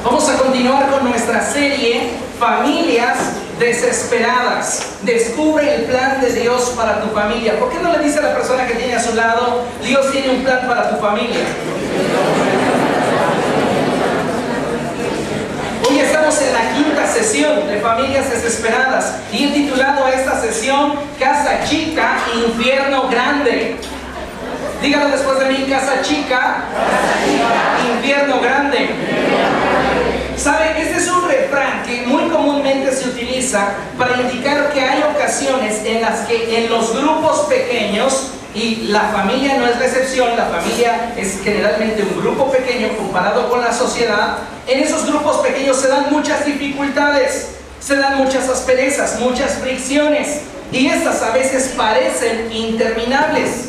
Vamos a continuar con nuestra serie Familias Desesperadas. Descubre el plan de Dios para tu familia. ¿Por qué no le dice a la persona que tiene a su lado, Dios tiene un plan para tu familia? Hoy estamos en la quinta sesión de Familias Desesperadas y he titulado a esta sesión Casa Chica, Infierno Grande. Dígalo después de mí: casa chica, infierno grande. ¿Sabe? Este es un refrán que muy comúnmente se utiliza para indicar que hay ocasiones en las que en los grupos pequeños, y la familia no es la excepción, la familia es generalmente un grupo pequeño comparado con la sociedad, en esos grupos pequeños se dan muchas dificultades, se dan muchas asperezas, muchas fricciones, y estas a veces parecen interminables.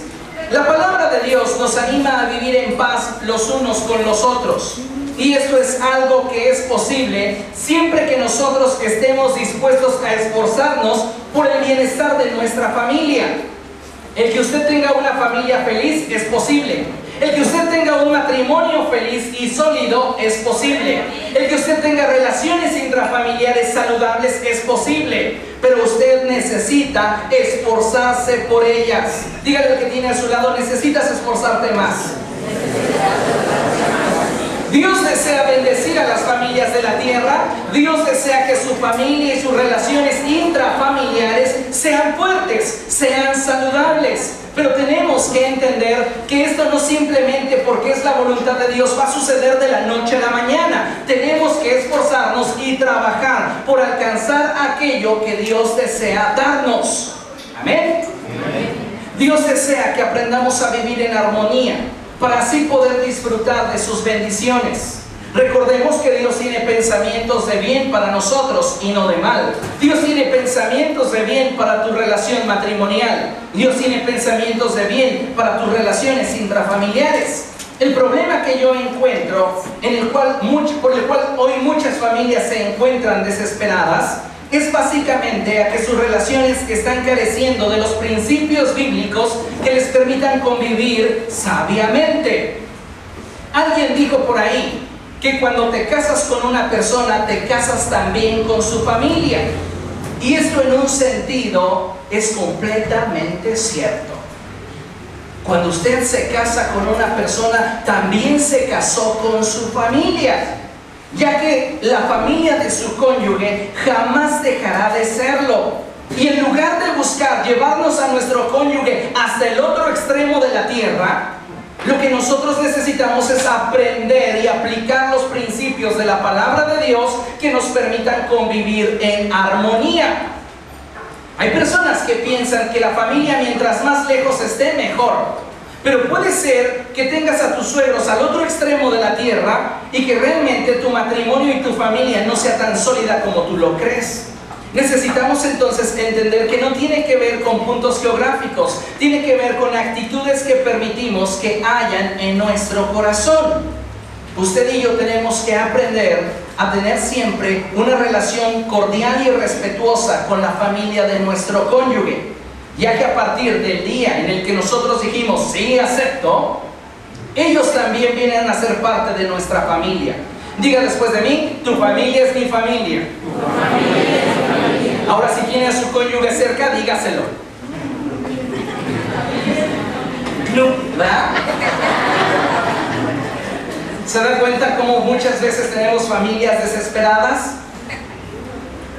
La palabra de Dios nos anima a vivir en paz los unos con los otros. Y esto es algo que es posible siempre que nosotros estemos dispuestos a esforzarnos por el bienestar de nuestra familia. El que usted tenga una familia feliz es posible. El que usted tenga un matrimonio feliz y sólido es posible. El que usted tenga relaciones intrafamiliares saludables es posible. Pero usted necesita esforzarse por ellas. Dígale al que tiene a su lado: necesitas esforzarte más. Dios desea bendecir a las familias de la tierra. Dios desea que su familia y sus relaciones intrafamiliares sean fuertes, sean saludables. Pero tenemos que entender que esto no simplemente porque es la voluntad de Dios va a suceder de la noche a la mañana. Tenemos que esforzarnos y trabajar por alcanzar aquello que Dios desea darnos. Amén. Dios desea que aprendamos a vivir en armonía, para así poder disfrutar de sus bendiciones. Recordemos que Dios tiene pensamientos de bien para nosotros y no de mal. Dios tiene pensamientos de bien para tu relación matrimonial. Dios tiene pensamientos de bien para tus relaciones intrafamiliares. El problema que yo encuentro, por el cual hoy muchas familias se encuentran desesperadas, es básicamente a que sus relaciones están careciendo de los principios bíblicos que les permitan convivir sabiamente. Alguien dijo por ahí que cuando te casas con una persona, te casas también con su familia. Y esto en un sentido es completamente cierto. Cuando usted se casa con una persona, también se casó con su familia, ya que la familia de su cónyuge jamás dejará de serlo. Y en lugar de buscar llevarnos a nuestro cónyuge hasta el otro extremo de la tierra, lo que nosotros necesitamos es aprender y aplicar los principios de la palabra de Dios que nos permitan convivir en armonía. Hay personas que piensan que la familia mientras más lejos esté, mejor. Pero puede ser que tengas a tus suegros al otro extremo de la tierra y que realmente tu matrimonio y tu familia no sea tan sólida como tú lo crees. Necesitamos entonces entender que no tiene que ver con puntos geográficos, tiene que ver con actitudes que permitimos que hayan en nuestro corazón. Usted y yo tenemos que aprender a tener siempre una relación cordial y respetuosa con la familia de nuestro cónyuge, ya que a partir del día en el que nosotros dijimos sí, acepto, ellos también vienen a ser parte de nuestra familia. Diga después de mí: tu familia es mi familia. Ahora, si tiene a su cónyuge cerca, dígaselo. ¿Verdad? ¿Se da cuenta cómo muchas veces tenemos familias desesperadas?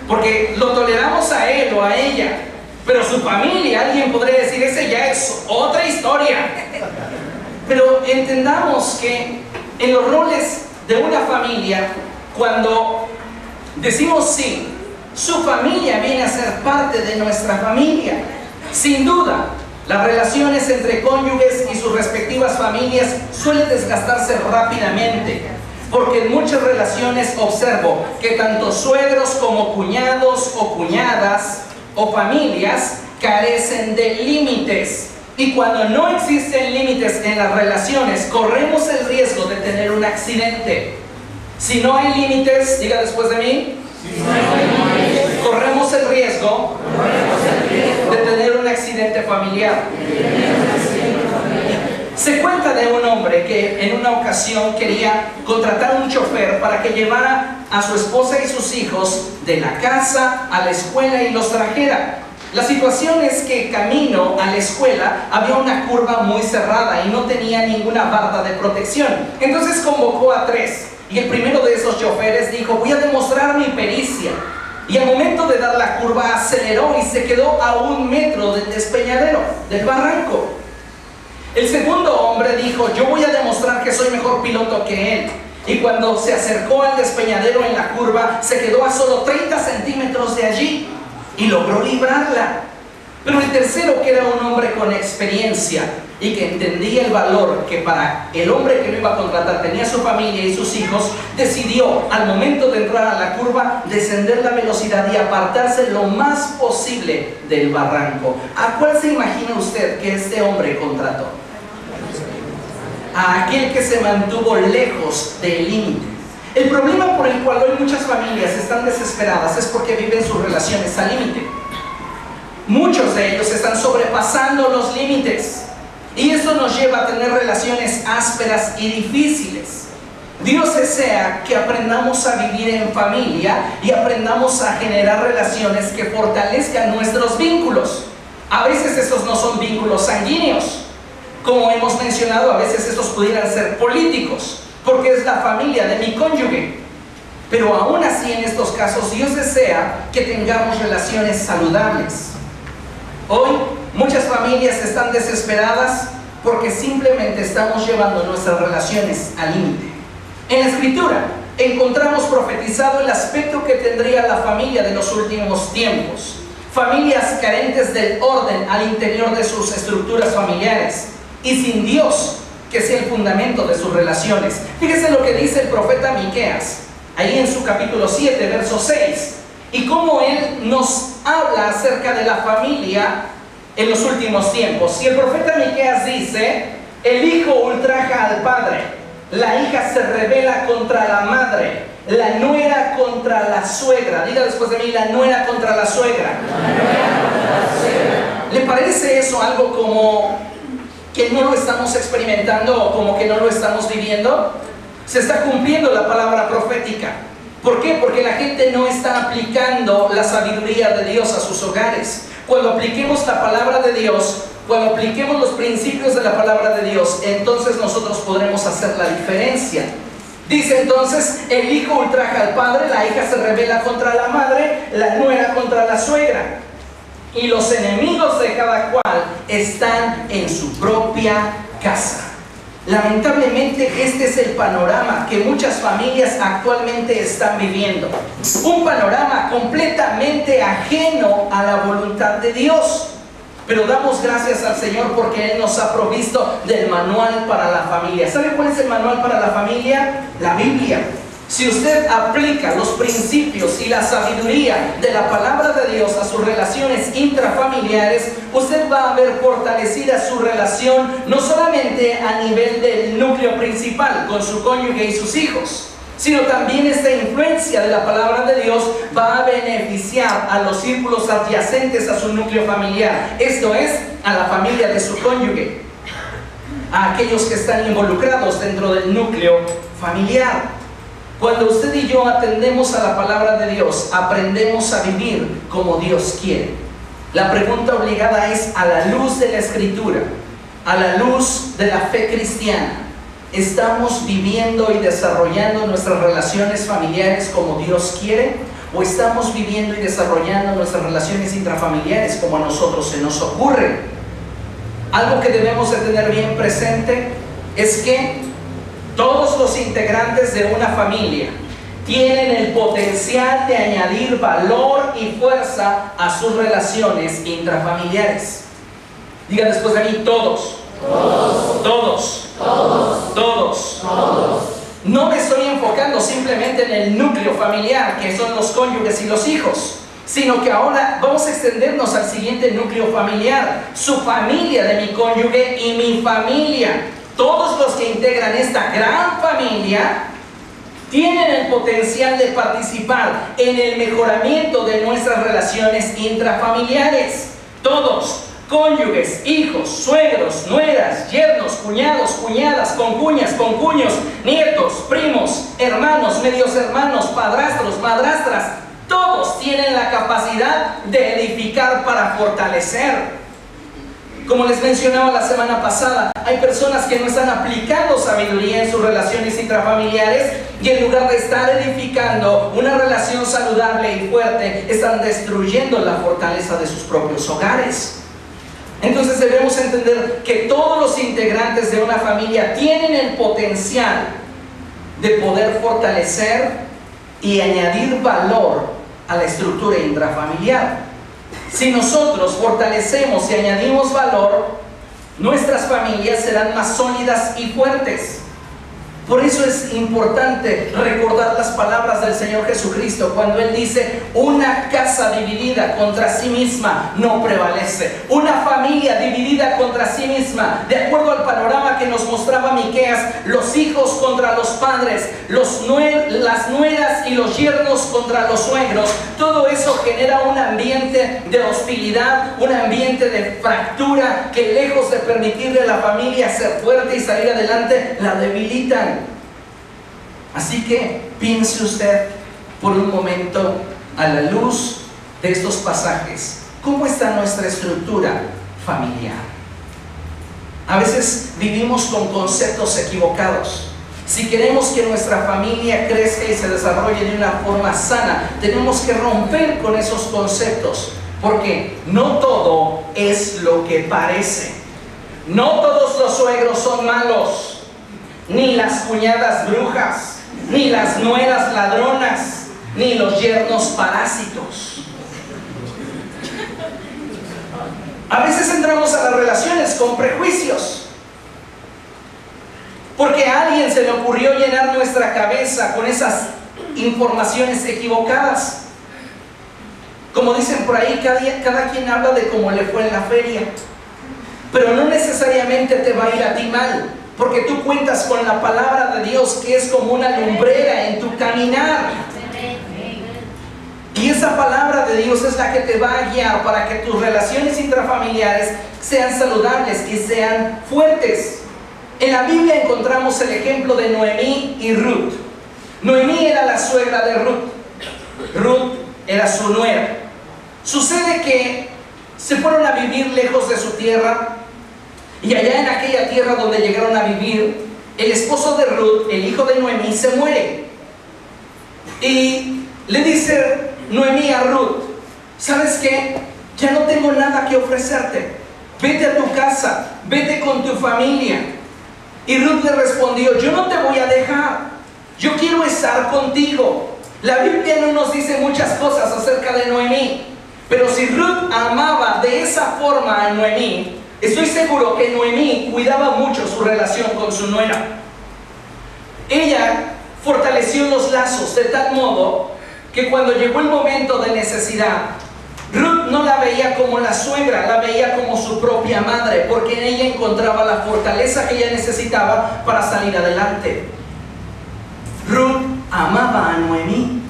Porque lo toleramos a él o a ella, pero su familia, alguien podría decir, ese ya es otra historia. Pero entendamos que en los roles de una familia, cuando decimos sí, su familia viene a ser parte de nuestra familia. Sin duda, las relaciones entre cónyuges y sus respectivas familias suelen desgastarse rápidamente, porque en muchas relaciones observo que tanto suegros como cuñados o cuñadas o familias carecen de límites. Y cuando no existen límites en las relaciones, corremos el riesgo de tener un accidente. Si no hay límites, diga después de mí, corremos el riesgo de tener un accidente familiar. Se cuenta de un hombre que en una ocasión quería contratar un chofer para que llevara a su esposa y sus hijos de la casa a la escuela y los trajera. La situación es que camino a la escuela había una curva muy cerrada y no tenía ninguna barda de protección. Entonces convocó a 3 y el primero de esos choferes dijo: voy a demostrar mi pericia. Y al momento de dar la curva aceleró y se quedó a 1 metro del despeñadero, del barranco. El segundo hombre dijo: yo voy a demostrar que soy mejor piloto que él. Y cuando se acercó al despeñadero en la curva, se quedó a solo 30 centímetros de allí y logró librarla. Pero el tercero, que era un hombre con experiencia y que entendía el valor que para el hombre que lo iba a contratar tenía su familia y sus hijos, decidió al momento de entrar a la curva descender la velocidad y apartarse lo más posible del barranco. ¿A cuál se imagina usted que este hombre contrató? A aquel que se mantuvo lejos del límite. El problema por el cual hoy muchas familias están desesperadas es porque viven sus relaciones al límite. Muchos de ellos están sobrepasando los límites y eso nos lleva a tener relaciones ásperas y difíciles. Dios desea que aprendamos a vivir en familia y aprendamos a generar relaciones que fortalezcan nuestros vínculos. A veces esos no son vínculos sanguíneos, como hemos mencionado. A veces estos pudieran ser políticos, porque es la familia de mi cónyuge. Pero aún así, en estos casos, Dios desea que tengamos relaciones saludables. Hoy, muchas familias están desesperadas porque simplemente estamos llevando nuestras relaciones al límite. En la Escritura encontramos profetizado el aspecto que tendría la familia de los últimos tiempos. Familias carentes del orden al interior de sus estructuras familiares y sin Dios que sea el fundamento de sus relaciones. Fíjese lo que dice el profeta Miqueas, ahí en su capítulo 7, verso 6, y cómo él nos habla acerca de la familia en los últimos tiempos. Y el profeta Miqueas dice: el hijo ultraja al padre, la hija se rebela contra la madre, la nuera contra la suegra. Diga después de mí: la nuera contra la suegra. ¿Le parece eso algo como que no lo estamos experimentando o como que no lo estamos viviendo? Se está cumpliendo la palabra profética. ¿Por qué? Porque la gente no está aplicando la sabiduría de Dios a sus hogares. Cuando apliquemos la palabra de Dios, cuando apliquemos los principios de la palabra de Dios, entonces nosotros podremos hacer la diferencia. Dice entonces: el hijo ultraja al padre, la hija se rebela contra la madre, la nuera contra la suegra. Y los enemigos de cada cual están en su propia casa. Lamentablemente este es el panorama que muchas familias actualmente están viviendo. Un panorama completamente ajeno a la voluntad de Dios. Pero damos gracias al Señor porque Él nos ha provisto del manual para la familia. ¿Sabe cuál es el manual para la familia? La Biblia. Si usted aplica los principios y la sabiduría de la palabra de Dios a sus relaciones intrafamiliares, usted va a ver fortalecida su relación no solamente a nivel del núcleo principal con su cónyuge y sus hijos, sino también esta influencia de la palabra de Dios va a beneficiar a los círculos adyacentes a su núcleo familiar, esto es, a la familia de su cónyuge, a aquellos que están involucrados dentro del núcleo familiar. Cuando usted y yo atendemos a la palabra de Dios, aprendemos a vivir como Dios quiere. La pregunta obligada es: a la luz de la Escritura, a la luz de la fe cristiana, ¿estamos viviendo y desarrollando nuestras relaciones familiares como Dios quiere? ¿O estamos viviendo y desarrollando nuestras relaciones intrafamiliares como a nosotros se nos ocurre? Algo que debemos de tener bien presente es que todos los integrantes de una familia tienen el potencial de añadir valor y fuerza a sus relaciones intrafamiliares. Diga después de mí: todos. Todos. Todos. Todos. Todos. Todos. No me estoy enfocando simplemente en el núcleo familiar, que son los cónyuges y los hijos, sino que ahora vamos a extendernos al siguiente núcleo familiar: su familia de mi cónyuge y mi familia. Todos los que integran esta gran familia tienen el potencial de participar en el mejoramiento de nuestras relaciones intrafamiliares. Todos. cónyuges, hijos, suegros, nueras, yernos, cuñados, cuñadas, concuñas, concuños, nietos, primos, hermanos, medios hermanos, padrastros, madrastras, todos tienen la capacidad de edificar para fortalecer. Como les mencionaba la semana pasada, hay personas que no están aplicando sabiduría en sus relaciones intrafamiliares y en lugar de estar edificando una relación saludable y fuerte, están destruyendo la fortaleza de sus propios hogares. Entonces debemos entender que todos los integrantes de una familia tienen el potencial de poder fortalecer y añadir valor a la estructura intrafamiliar. Si nosotros fortalecemos y añadimos valor, nuestras familias serán más sólidas y fuertes. Por eso es importante recordar las palabras del Señor Jesucristo cuando Él dice: una casa dividida contra sí misma no prevalece. Una familia dividida contra sí misma, de acuerdo al panorama que nos mostraba Miqueas, los hijos contra los padres, las nueras y los yernos contra los suegros, todo eso genera un ambiente de hostilidad, un ambiente de fractura que, lejos de permitirle a la familia ser fuerte y salir adelante, la debilitan. Así que piense usted por un momento, a la luz de estos pasajes, ¿cómo está nuestra estructura familiar? A veces vivimos con conceptos equivocados. Si queremos que nuestra familia crezca y se desarrolle de una forma sana, tenemos que romper con esos conceptos, porque no todo es lo que parece. No todos los suegros son malos, ni las cuñadas brujas, ni las nueras ladronas, ni los yernos parásitos. A veces entramos a las relaciones con prejuicios, porque a alguien se le ocurrió llenar nuestra cabeza con esas informaciones equivocadas. Como dicen por ahí, cada quien habla de cómo le fue en la feria, pero no necesariamente te va a ir a ti mal, porque tú cuentas con la palabra de Dios, que es como una lumbrera en tu caminar. Y esa palabra de Dios es la que te va a guiar para que tus relaciones intrafamiliares sean saludables y sean fuertes. En la Biblia encontramos el ejemplo de Noemí y Ruth. Noemí era la suegra de Ruth. Ruth era su nuera. Sucede que se fueron a vivir lejos de su tierra, y allá en aquella tierra donde llegaron a vivir, el esposo de Ruth, el hijo de Noemí, se muere. Y le dice Noemí a Ruth: ¿sabes qué? Ya no tengo nada que ofrecerte. Vete a tu casa, vete con tu familia. Y Ruth le respondió: yo no te voy a dejar, yo quiero estar contigo. La Biblia no nos dice muchas cosas acerca de Noemí, pero si Ruth amaba de esa forma a Noemí, estoy seguro que Noemí cuidaba mucho su relación con su nuera. Ella fortaleció los lazos de tal modo que cuando llegó el momento de necesidad, Ruth no la veía como la suegra, la veía como su propia madre, porque en ella encontraba la fortaleza que ella necesitaba para salir adelante. Ruth amaba a Noemí,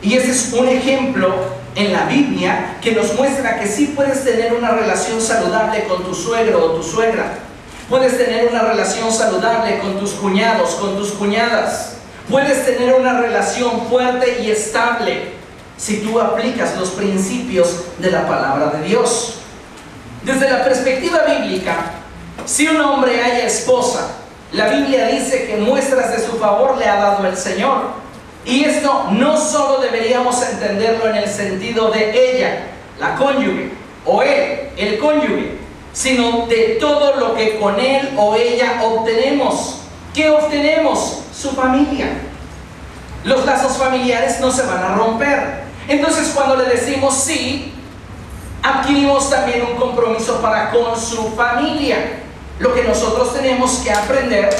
y ese es un ejemplo en la Biblia que nos muestra que sí puedes tener una relación saludable con tu suegro o tu suegra. Puedes tener una relación saludable con tus cuñados, con tus cuñadas. Puedes tener una relación fuerte y estable si tú aplicas los principios de la palabra de Dios. Desde la perspectiva bíblica, si un hombre halla esposa, la Biblia dice que muestras de su favor le ha dado el Señor. Y esto no solo deberíamos entenderlo en el sentido de ella, la cónyuge, o él, el cónyuge, sino de todo lo que con él o ella obtenemos. ¿Qué obtenemos? Su familia. Los lazos familiares no se van a romper. Entonces, cuando le decimos sí, adquirimos también un compromiso para con su familia. Lo que nosotros tenemos que aprender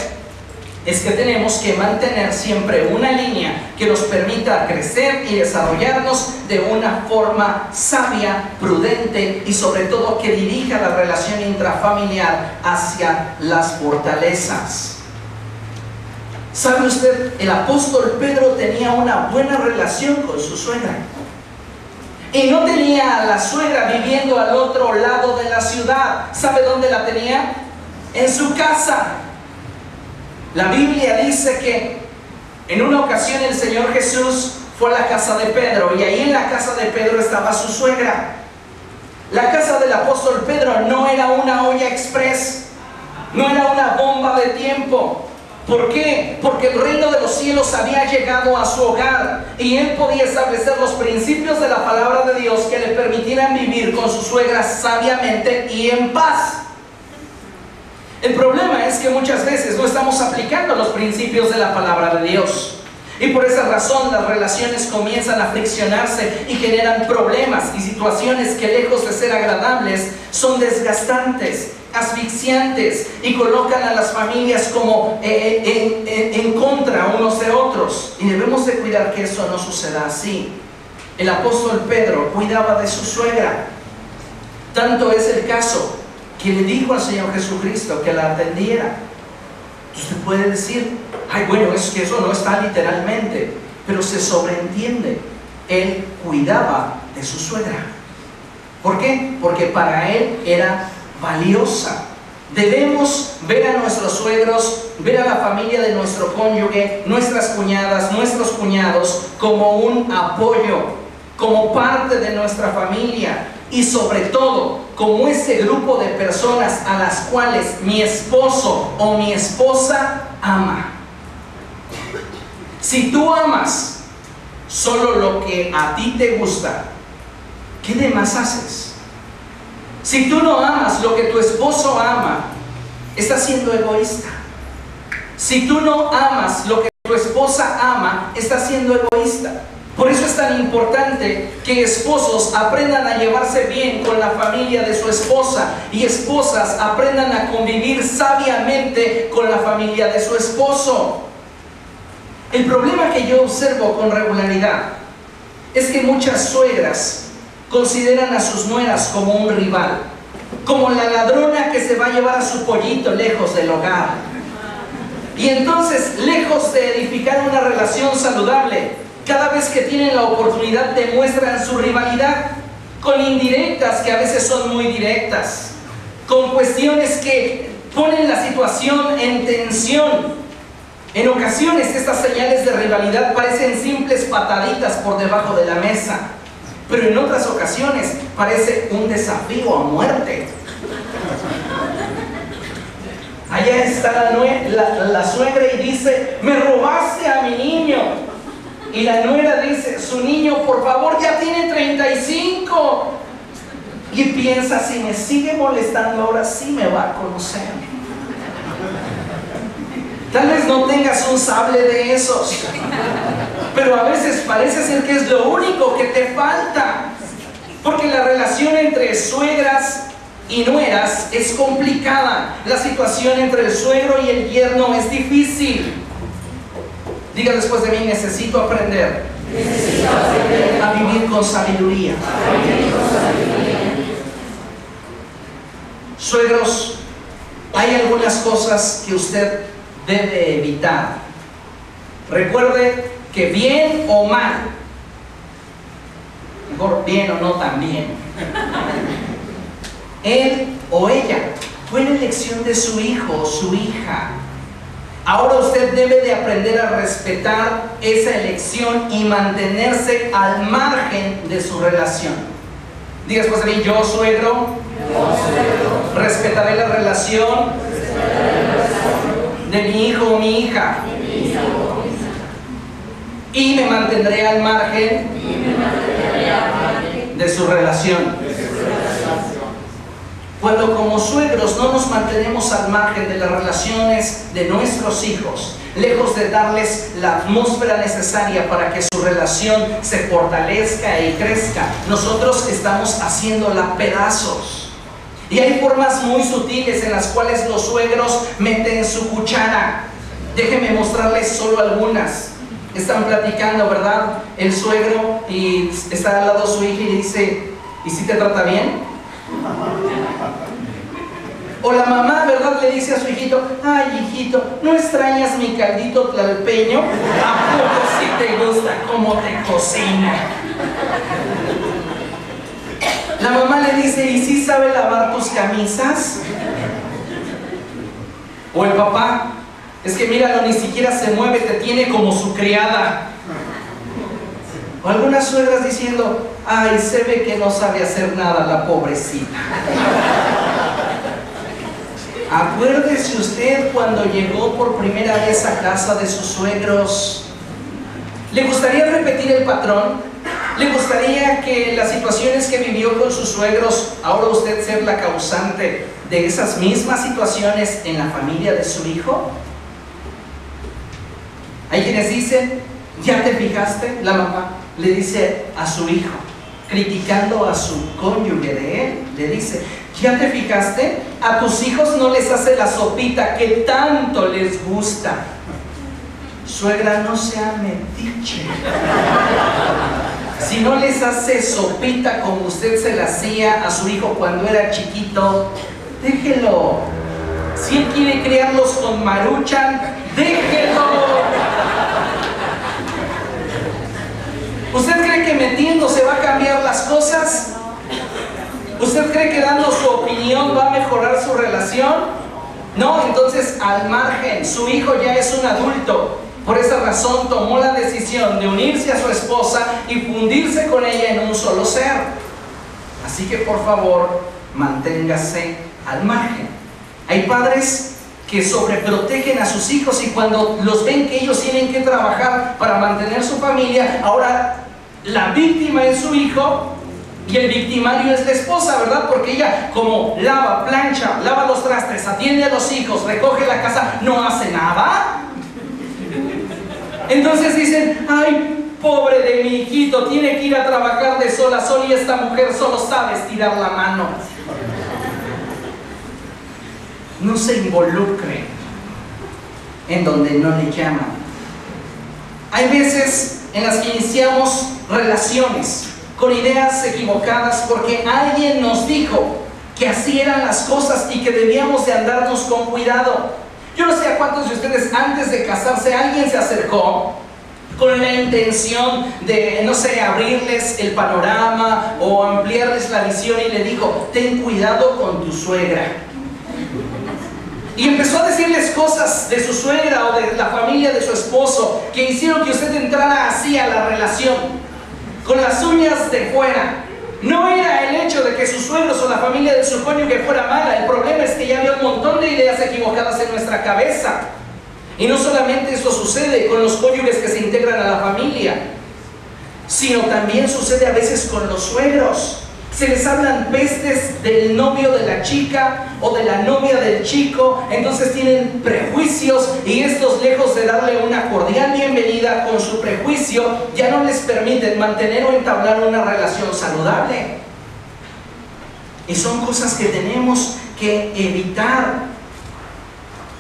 es que tenemos que mantener siempre una línea que nos permita crecer y desarrollarnos de una forma sabia, prudente y sobre todo que dirija la relación intrafamiliar hacia las fortalezas. ¿Sabe usted? El apóstol Pedro tenía una buena relación con su suegra. Y no tenía a la suegra viviendo al otro lado de la ciudad. ¿Sabe dónde la tenía? En su casa. La Biblia dice que en una ocasión el Señor Jesús fue a la casa de Pedro, y ahí en la casa de Pedro estaba su suegra. La casa del apóstol Pedro no era una olla express, no era una bomba de tiempo. ¿Por qué? Porque el reino de los cielos había llegado a su hogar y él podía establecer los principios de la palabra de Dios que le permitieran vivir con su suegra sabiamente y en paz. El problema es que muchas veces no estamos aplicando los principios de la palabra de Dios. Y por esa razón las relaciones comienzan a friccionarse y generan problemas y situaciones que, lejos de ser agradables, son desgastantes, asfixiantes, y colocan a las familias como en contra unos de otros. Y debemos de cuidar que eso no suceda así. El apóstol Pedro cuidaba de su suegra. Tanto es el caso que le dijo al Señor Jesucristo que la atendiera. Usted puede decir, ay, bueno, es que eso no está literalmente, pero se sobreentiende. Él cuidaba de su suegra. ¿Por qué? Porque para él era valiosa. Debemos ver a nuestros suegros, ver a la familia de nuestro cónyuge, nuestras cuñadas, nuestros cuñados, como un apoyo, como parte de nuestra familia, y sobre todo como ese grupo de personas a las cuales mi esposo o mi esposa ama. Si tú amas solo lo que a ti te gusta, ¿qué demás haces? Si tú no amas lo que tu esposo ama, estás siendo egoísta. Si tú no amas lo que tu esposa ama, estás siendo egoísta. Por eso es tan importante que esposos aprendan a llevarse bien con la familia de su esposa y esposas aprendan a convivir sabiamente con la familia de su esposo. El problema que yo observo con regularidad es que muchas suegras consideran a sus nueras como un rival, como la ladrona que se va a llevar a su pollito lejos del hogar. Y entonces, lejos de edificar una relación saludable, cada vez que tienen la oportunidad demuestran su rivalidad con indirectas que a veces son muy directas, con cuestiones que ponen la situación en tensión. En ocasiones estas señales de rivalidad parecen simples pataditas por debajo de la mesa, pero en otras ocasiones parece un desafío a muerte. Allá está la suegra y dice, me robaste a mi niño. Y la nuera dice, su niño, por favor, ya tiene 35. Y piensa, si me sigue molestando ahora sí me va a conocer. Tal vez no tengas un sable de esos, pero a veces parece ser que es lo único que te falta. Porque la relación entre suegras y nueras es complicada. La situación entre el suegro y el yerno es difícil. Diga después de mí, necesito aprender a vivir con sabiduría. Suegros, hay algunas cosas que usted debe evitar. Recuerde que bien o mal, mejor bien o no tan bien, él o ella fue la elección de su hijo o su hija. Ahora usted debe de aprender a respetar esa elección y mantenerse al margen de su relación. Diga después de mí, yo suegro, respetaré la relación de mi hijo o mi hija y me mantendré al margen de su relación. Cuando como suegros no nos mantenemos al margen de las relaciones de nuestros hijos, lejos de darles la atmósfera necesaria para que su relación se fortalezca y crezca, nosotros estamos haciéndola pedazos. Y hay formas muy sutiles en las cuales los suegros meten su cuchara. Déjenme mostrarles solo algunas. Están platicando, ¿verdad? El suegro, y está al lado su hija y le dice, ¿y si te trata bien? O la mamá, ¿verdad?, le dice a su hijito, ay, hijito, ¿no extrañas mi caldito tlalpeño? ¿A poco si te gusta cómo te cocina? La mamá le dice, ¿y si sabe lavar tus camisas? O el papá, es que míralo, ni siquiera se mueve, te tiene como su criada. O algunas suegras diciendo, ay, se ve que no sabe hacer nada la pobrecita. Acuérdese usted cuando llegó por primera vez a casa de sus suegros. ¿Le gustaría repetir el patrón? ¿Le gustaría que las situaciones que vivió con sus suegros, ahora usted ser la causante de esas mismas situaciones en la familia de su hijo? Hay quienes dicen, ¿ya te fijaste? La mamá le dice a su hijo, criticando a su cónyuge de él, le dice, ¿ya te fijaste? A tus hijos no les hace la sopita que tanto les gusta. Suegra, no sea metiche. Si no les hace sopita como usted se la hacía a su hijo cuando era chiquito, déjelo. Si él quiere criarlos con Maruchan, déjelo. ¿Usted cree que metiéndose va a cambiar las cosas? ¿Usted cree que dando su opinión va a mejorar su relación? No, entonces al margen, su hijo ya es un adulto. Por esa razón tomó la decisión de unirse a su esposa y fundirse con ella en un solo ser. Así que por favor, manténgase al margen. Hay padres que sobreprotegen a sus hijos y cuando los ven que ellos tienen que trabajar para mantener su familia, ahora la víctima es su hijo y el victimario es la esposa, ¿verdad? Porque ella como lava, plancha, lava los trastes, atiende a los hijos, recoge la casa, no hace nada. Entonces dicen, ay, pobre de mi hijito, tiene que ir a trabajar de sol a sol y esta mujer solo sabe estirar la mano. No se involucre en donde no le llaman. Hay veces en las que iniciamos relaciones con ideas equivocadas porque alguien nos dijo que así eran las cosas y que debíamos de andarnos con cuidado. Yo no sé a cuántos de ustedes antes de casarse alguien se acercó con la intención de, no sé, abrirles el panorama o ampliarles la visión y le dijo, ten cuidado con tu suegra. Y empezó a decirles cosas de su suegra o de la familia de su esposo que hicieron que usted entrara así a la relación, con las uñas de fuera. No era el hecho de que sus suegros o la familia de su cónyuge fuera mala. El problema es que ya había un montón de ideas equivocadas en nuestra cabeza. Y no solamente esto sucede con los cónyuges que se integran a la familia, sino también sucede a veces con los suegros. Se les hablan pestes del novio de la chica o de la novia del chico, entonces tienen prejuicios y estos, lejos de darle una cordial bienvenida con su prejuicio, ya no les permiten mantener o entablar una relación saludable. Y son cosas que tenemos que evitar.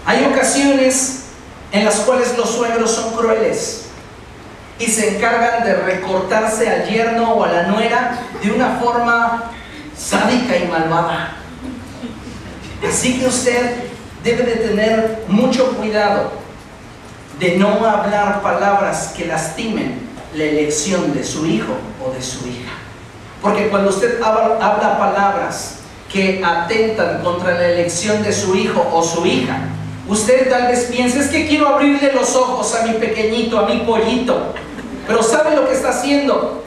Hay ocasiones en las cuales los suegros son crueles y se encargan de recortarse al yerno o a la nuera de una forma sádica y malvada. Así que usted debe de tener mucho cuidado de no hablar palabras que lastimen la elección de su hijo o de su hija. Porque cuando usted habla palabras que atentan contra la elección de su hijo o su hija, usted tal vez piense, es que quiero abrirle los ojos a mi pequeñito, a mi pollito. Pero ¿sabe lo que está haciendo?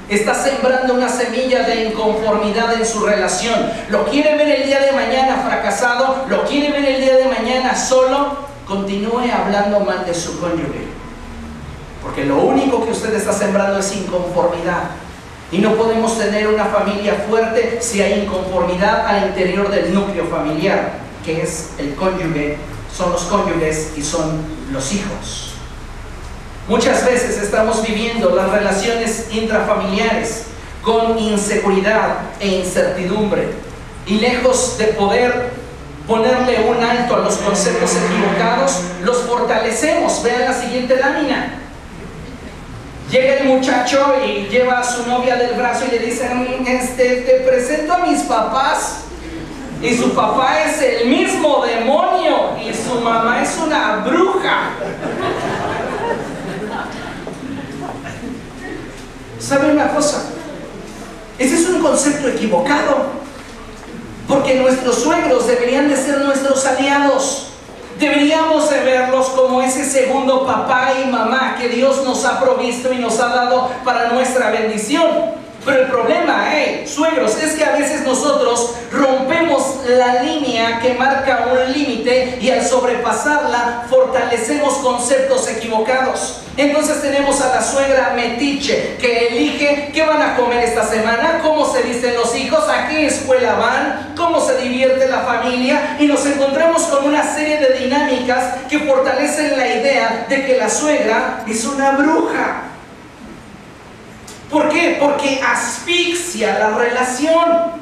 Está sembrando una semilla de inconformidad en su relación. Lo quiere ver el día de mañana fracasado, lo quiere ver el día de mañana solo. Continúe hablando mal de su cónyuge, porque lo único que usted está sembrando es inconformidad. Y no podemos tener una familia fuerte si hay inconformidad al interior del núcleo familiar, que es el cónyuge, son los cónyuges y son los hijos. Muchas veces estamos viviendo las relaciones intrafamiliares con inseguridad e incertidumbre, y lejos de poder ponerle un alto a los conceptos equivocados, los fortalecemos. Vean la siguiente lámina. Llega el muchacho y lleva a su novia del brazo y le dice, te presento a mis papás. Y su papá es el mismo demonio y su mamá es una bruja. ¿Sabe una cosa? Ese es un concepto equivocado, porque nuestros suegros deberían de ser nuestros aliados. Deberíamos de verlos como ese segundo papá y mamá que Dios nos ha provisto y nos ha dado para nuestra bendición. Pero el problema, suegros, es que a veces nosotros rompemos la línea que marca un límite y al sobrepasarla fortalecemos conceptos equivocados. Entonces tenemos a la suegra metiche que elige qué van a comer esta semana, cómo se visten los hijos, a qué escuela van, cómo se divierte la familia, y nos encontramos con una serie de dinámicas que fortalecen la idea de que la suegra es una bruja. ¿Por qué? Porque asfixia la relación.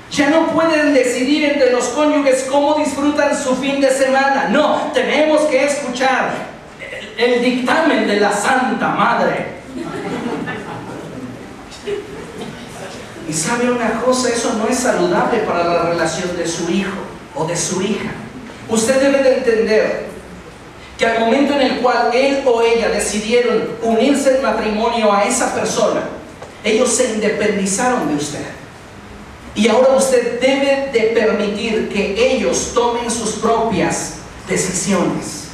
Ya no pueden decidir entre los cónyuges cómo disfrutan su fin de semana. No, tenemos que escuchar el dictamen de la Santa Madre. Y sabe una cosa, eso no es saludable para la relación de su hijo o de su hija. Usted debe de entender que al momento en el cual él o ella decidieron unirse en matrimonio a esa persona, ellos se independizaron de usted. Y ahora usted debe de permitir que ellos tomen sus propias decisiones.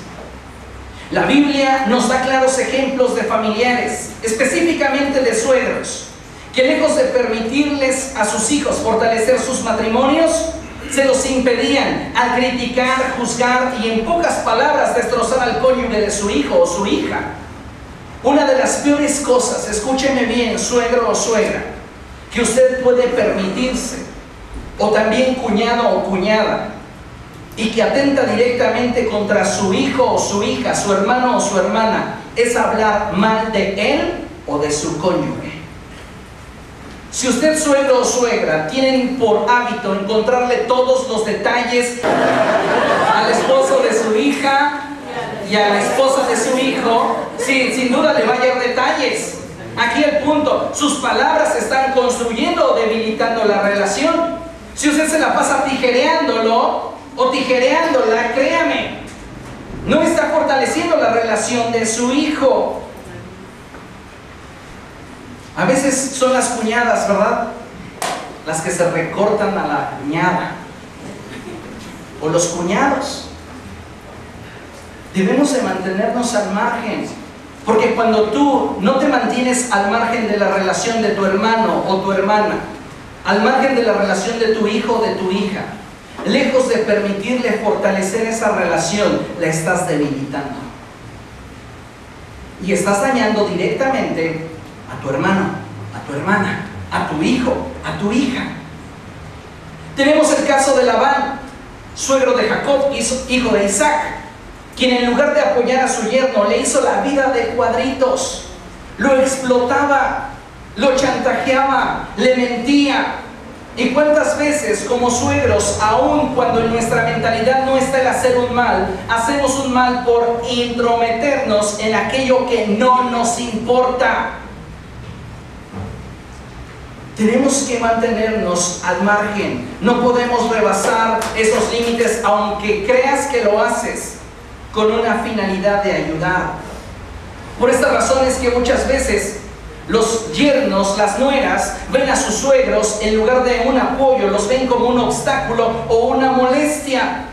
La Biblia nos da claros ejemplos de familiares, específicamente de suegros, que lejos de permitirles a sus hijos fortalecer sus matrimonios, se los impedían al criticar, juzgar y en pocas palabras destrozar al cónyuge de su hijo o su hija. Una de las peores cosas, escúcheme bien, suegro o suegra, que usted puede permitirse, o también cuñado o cuñada, y que atenta directamente contra su hijo o su hija, su hermano o su hermana, es hablar mal de él o de su cónyuge. Si usted, suegro o suegra, tienen por hábito encontrarle todos los detalles al esposo de su hija y a la esposa de su hijo, sin duda le va a hallar detalles. Aquí el punto, sus palabras están construyendo o debilitando la relación. Si usted se la pasa tijereándolo o tijereándola, créame, no está fortaleciendo la relación de su hijo. A veces son las cuñadas, ¿verdad?, las que se recortan a la cuñada, o los cuñados. Debemos de mantenernos al margen, porque cuando tú no te mantienes al margen de la relación de tu hermano o tu hermana, al margen de la relación de tu hijo o de tu hija, lejos de permitirle fortalecer esa relación, la estás debilitando. Y estás dañando directamente a tu hermano, a tu hermana, a tu hijo, a tu hija. Tenemos el caso de Labán, suegro de Jacob, hijo de Isaac, quien en lugar de apoyar a su yerno, le hizo la vida de cuadritos, lo explotaba, lo chantajeaba, le mentía. ¿Y cuántas veces como suegros, aun cuando en nuestra mentalidad no está el hacer un mal, hacemos un mal por intrometernos en aquello que no nos importa? Tenemos que mantenernos al margen. No podemos rebasar esos límites, aunque creas que lo haces con una finalidad de ayudar. Por esta razón es que muchas veces los yernos, las nueras, ven a sus suegros en lugar de un apoyo, los ven como un obstáculo o una molestia.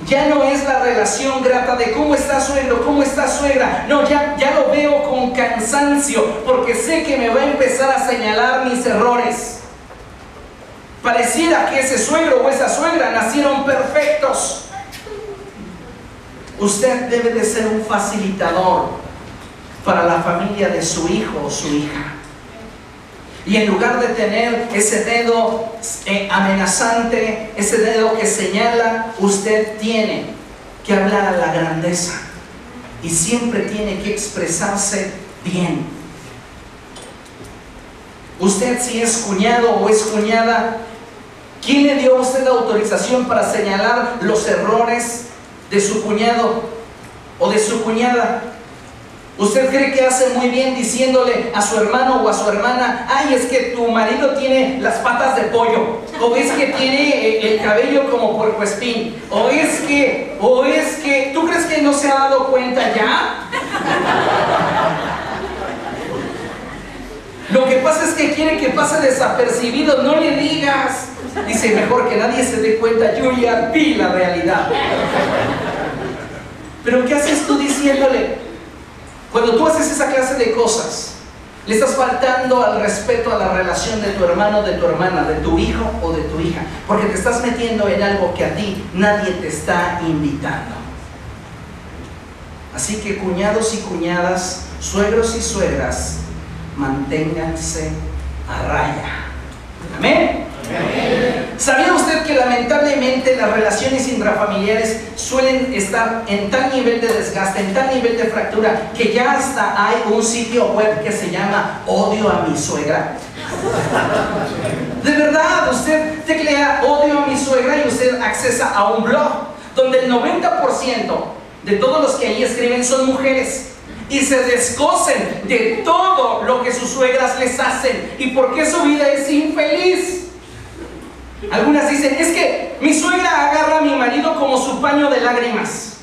Ya no es la relación grata de ¿cómo está suegro? ¿Cómo está suegra? No, ya lo veo con cansancio, porque sé que me va a empezar a señalar mis errores. Pareciera que ese suegro o esa suegra nacieron perfectos. Usted debe de ser un facilitador para la familia de su hijo o su hija. Y en lugar de tener ese dedo amenazante, ese dedo que señala, usted tiene que hablar a la grandeza y siempre tiene que expresarse bien. Usted, si es cuñado o es cuñada, ¿quién le dio a usted la autorización para señalar los errores de su cuñado o de su cuñada? ¿Usted cree que hace muy bien diciéndole a su hermano o a su hermana: ay, es que tu marido tiene las patas de pollo, o es que tiene el cabello como puercoespín, o es que, ¿tú crees que no se ha dado cuenta ya? Lo que pasa es que quiere que pase desapercibido, no le digas. Dice, mejor que nadie se dé cuenta, yo ya vi la realidad. Pero ¿qué haces tú diciéndole? Cuando tú haces esa clase de cosas, le estás faltando al respeto a la relación de tu hermano, de tu hermana, de tu hijo o de tu hija, porque te estás metiendo en algo que a ti nadie te está invitando. Así que cuñados y cuñadas, suegros y suegras, manténganse a raya. ¿Amén? ¿Sabía usted que lamentablemente las relaciones intrafamiliares suelen estar en tal nivel de desgaste, en tal nivel de fractura, que ya hasta hay un sitio web que se llama Odio a mi suegra? De verdad, usted teclea Odio a mi suegra y usted accesa a un blog donde el 90% de todos los que ahí escriben son mujeres y se descosen de todo lo que sus suegras les hacen y por qué su vida es infeliz. Algunas dicen, es que mi suegra agarra a mi marido como su paño de lágrimas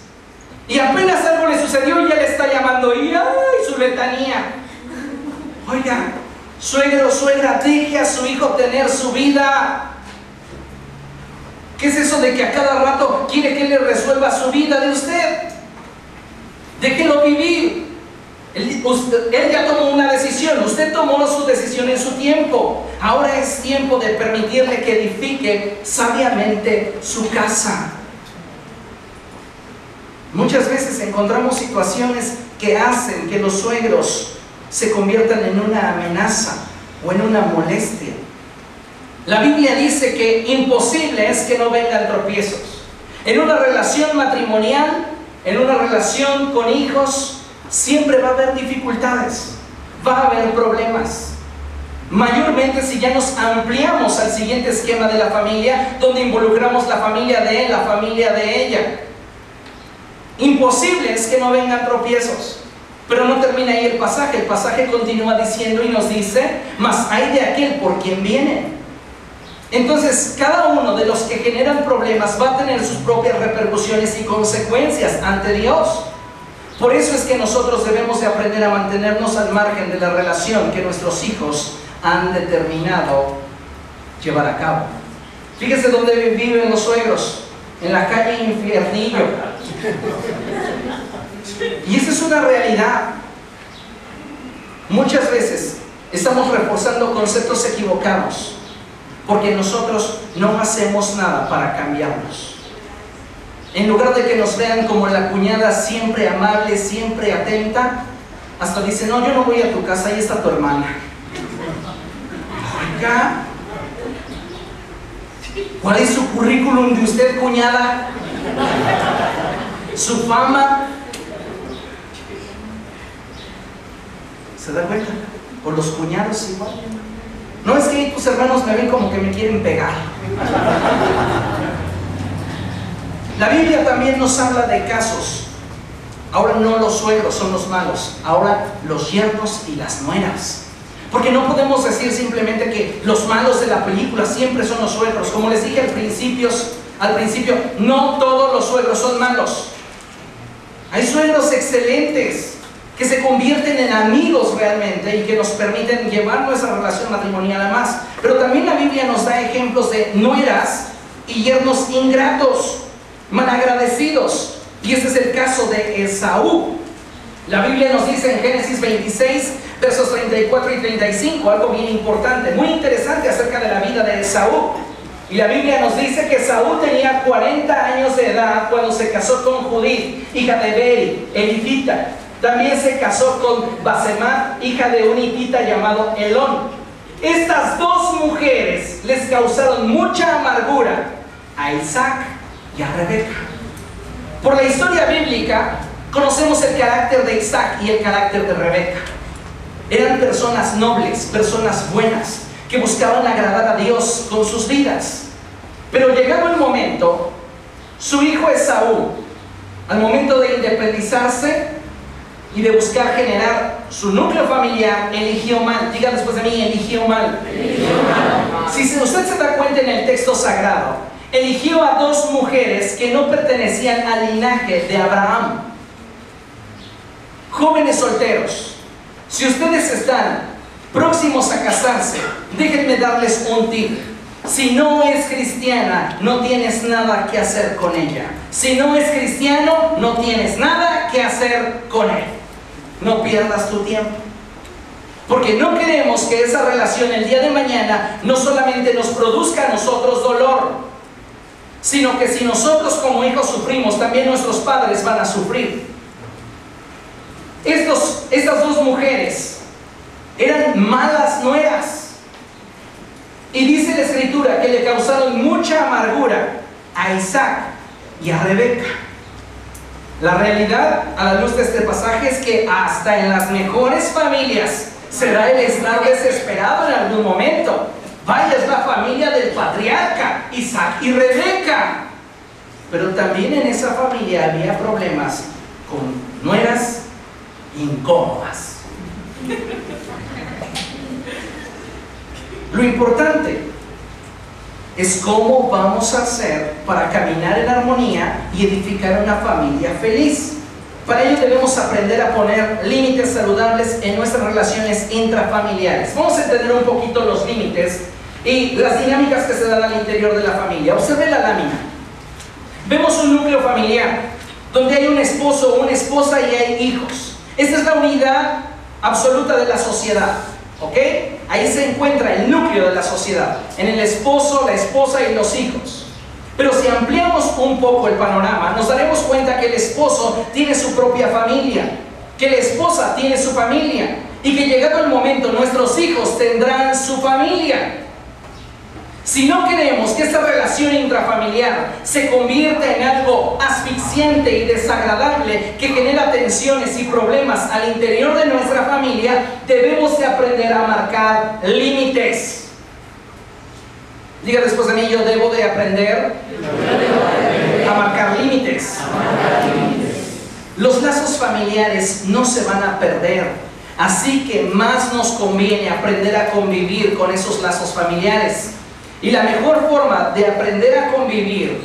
y apenas algo le sucedió ya le está llamando y ¡ay! Su letanía. Oiga, suegro o suegra, deje a su hijo tener su vida. ¿Qué es eso de que a cada rato quiere que le resuelva su vida de usted? Déjelo vivir. Él ya tomó una decisión, usted tomó su decisión en su tiempo. Ahora es tiempo de permitirle que edifique sabiamente su casa. Muchas veces encontramos situaciones que hacen que los suegros se conviertan en una amenaza o en una molestia. La Biblia dice que imposible es que no vengan tropiezos. En una relación matrimonial, en una relación con hijos, siempre va a haber dificultades, va a haber problemas. Mayormente si ya nos ampliamos al siguiente esquema de la familia, donde involucramos la familia de él, la familia de ella. Imposible es que no vengan tropiezos. Pero no termina ahí el pasaje continúa diciendo y nos dice, mas hay de aquel por quien viene. Entonces, cada uno de los que generan problemas va a tener sus propias repercusiones y consecuencias ante Dios. Por eso es que nosotros debemos de aprender a mantenernos al margen de la relación que nuestros hijos han determinado llevar a cabo. Fíjese dónde viven los suegros, en la calle Infiernillo. Y esa es una realidad. Muchas veces estamos reforzando conceptos equivocados porque nosotros no hacemos nada para cambiarlos. En lugar de que nos vean como la cuñada siempre amable, siempre atenta, hasta dice, no, yo no voy a tu casa, ahí está tu hermana. Oiga, ¿cuál es su currículum de usted, cuñada? ¿Su fama? ¿Se da cuenta? Por los cuñados igual. No, es que tus hermanos me ven como que me quieren pegar. La Biblia también nos habla de casos. Ahora no los suegros son los malos, ahora los yernos y las nueras. Porque no podemos decir simplemente que los malos de la película siempre son los suegros. Como les dije al principio, no todos los suegros son malos. Hay suegros excelentes que se convierten en amigos realmente y que nos permiten llevar nuestra relación matrimonial a más. Pero también la Biblia nos da ejemplos de nueras y yernos ingratos, malagradecidos. Y este es el caso de Esaú. La Biblia nos dice en Génesis 26, versos 34 y 35, algo bien importante, muy interesante acerca de la vida de Esaú. Y la Biblia nos dice que Esaú tenía 40 años de edad cuando se casó con Judith, hija de Beri, elitita. También se casó con Basemat, hija de un hitita llamado Elón. Estas dos mujeres les causaron mucha amargura a Isaac y a Rebeca. Por la historia bíblica conocemos el carácter de Isaac y el carácter de Rebeca. Eran personas nobles, personas buenas, que buscaban agradar a Dios con sus vidas. Pero llegado el momento, su hijo Esaú, al momento de independizarse y de buscar generar su núcleo familiar, eligió mal. Diga después de mí, eligió mal. Si usted se da cuenta en el texto sagrado, eligió a dos mujeres que no pertenecían al linaje de Abraham. Jóvenes solteros, si ustedes están próximos a casarse, déjenme darles un tip. Si no es cristiana, no tienes nada que hacer con ella. Si no es cristiano, no tienes nada que hacer con él. No pierdas tu tiempo. Porque no queremos que esa relación el día de mañana no solamente nos produzca a nosotros dolor, sino que si nosotros como hijos sufrimos, también nuestros padres van a sufrir. Estas dos mujeres eran malas nueras. Y dice la Escritura que le causaron mucha amargura a Isaac y a Rebeca. La realidad, a la luz de este pasaje, es que hasta en las mejores familias será el estar desesperado en algún momento. Vaya, es la familia del patriarca, Isaac y Rebeca. Pero también en esa familia había problemas con nueras incómodas. Lo importante es cómo vamos a hacer para caminar en armonía y edificar una familia feliz. Para ello debemos aprender a poner límites saludables en nuestras relaciones intrafamiliares. Vamos a entender un poquito los límites y las dinámicas que se dan al interior de la familia. Observe la lámina. Vemos un núcleo familiar donde hay un esposo o una esposa y hay hijos. Esta es la unidad absoluta de la sociedad, ¿ok? Ahí se encuentra el núcleo de la sociedad, en el esposo, la esposa y los hijos. Pero si ampliamos un poco el panorama, nos daremos cuenta que el esposo tiene su propia familia, que la esposa tiene su familia y que llegado el momento nuestros hijos tendrán su familia. Si no queremos que esta relación intrafamiliar se convierta en algo asfixiante y desagradable que genera tensiones y problemas al interior de nuestra familia, debemos de aprender a marcar límites. Diga después de mí: yo debo de aprender a marcar límites. Los lazos familiares no se van a perder, así que más nos conviene aprender a convivir con esos lazos familiares. Y la mejor forma de aprender a convivir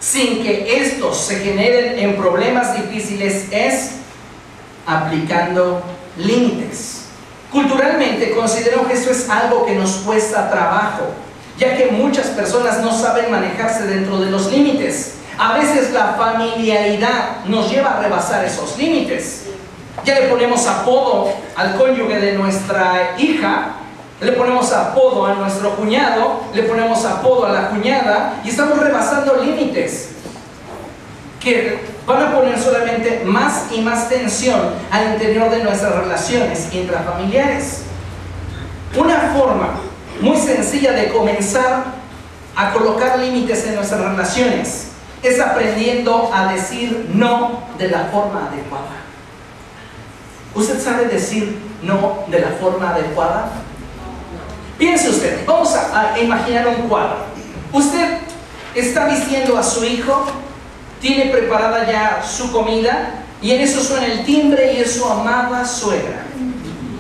sin que estos se generen en problemas difíciles es aplicando límites. Culturalmente considero que esto es algo que nos cuesta trabajo, ya que muchas personas no saben manejarse dentro de los límites. A veces la familiaridad nos lleva a rebasar esos límites. Ya le ponemos apodo al cónyuge de nuestra hija, le ponemos apodo a nuestro cuñado, le ponemos apodo a la cuñada y estamos rebasando límites que van a poner solamente más y más tensión al interior de nuestras relaciones intrafamiliares. Una forma muy sencilla de comenzar a colocar límites en nuestras relaciones es aprendiendo a decir no de la forma adecuada. ¿Usted sabe decir no de la forma adecuada? Piense usted, vamos a imaginar un cuadro. Usted está vistiendo a su hijo, tiene preparada ya su comida y en eso suena el timbre y es su amada suegra.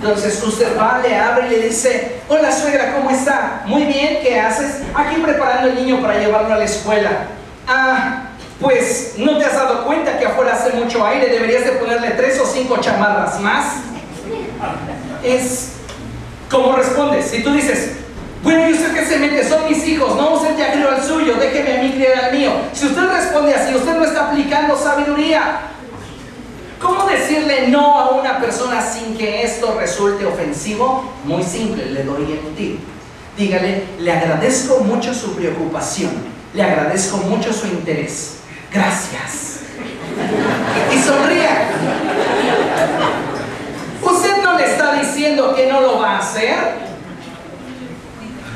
Entonces usted va, le abre y le dice: hola suegra, ¿cómo está? Muy bien, ¿qué haces? Aquí preparando el niño para llevarlo a la escuela. Ah, pues ¿no te has dado cuenta que afuera hace mucho aire? Deberías de ponerle 3 o 5 chamarras más. ¿Cómo respondes? Si tú dices: bueno, ¿y usted qué se mete? Son mis hijos, no, usted ya crió al suyo, déjeme a mí criar al mío. Si usted responde así, usted no está aplicando sabiduría. ¿Cómo decirle no a una persona sin que esto resulte ofensivo? Muy simple, le doy el tip. Dígale: le agradezco mucho su preocupación, le agradezco mucho su interés. Gracias. Y sonría. Usted no le está diciendo que no lo va a hacer,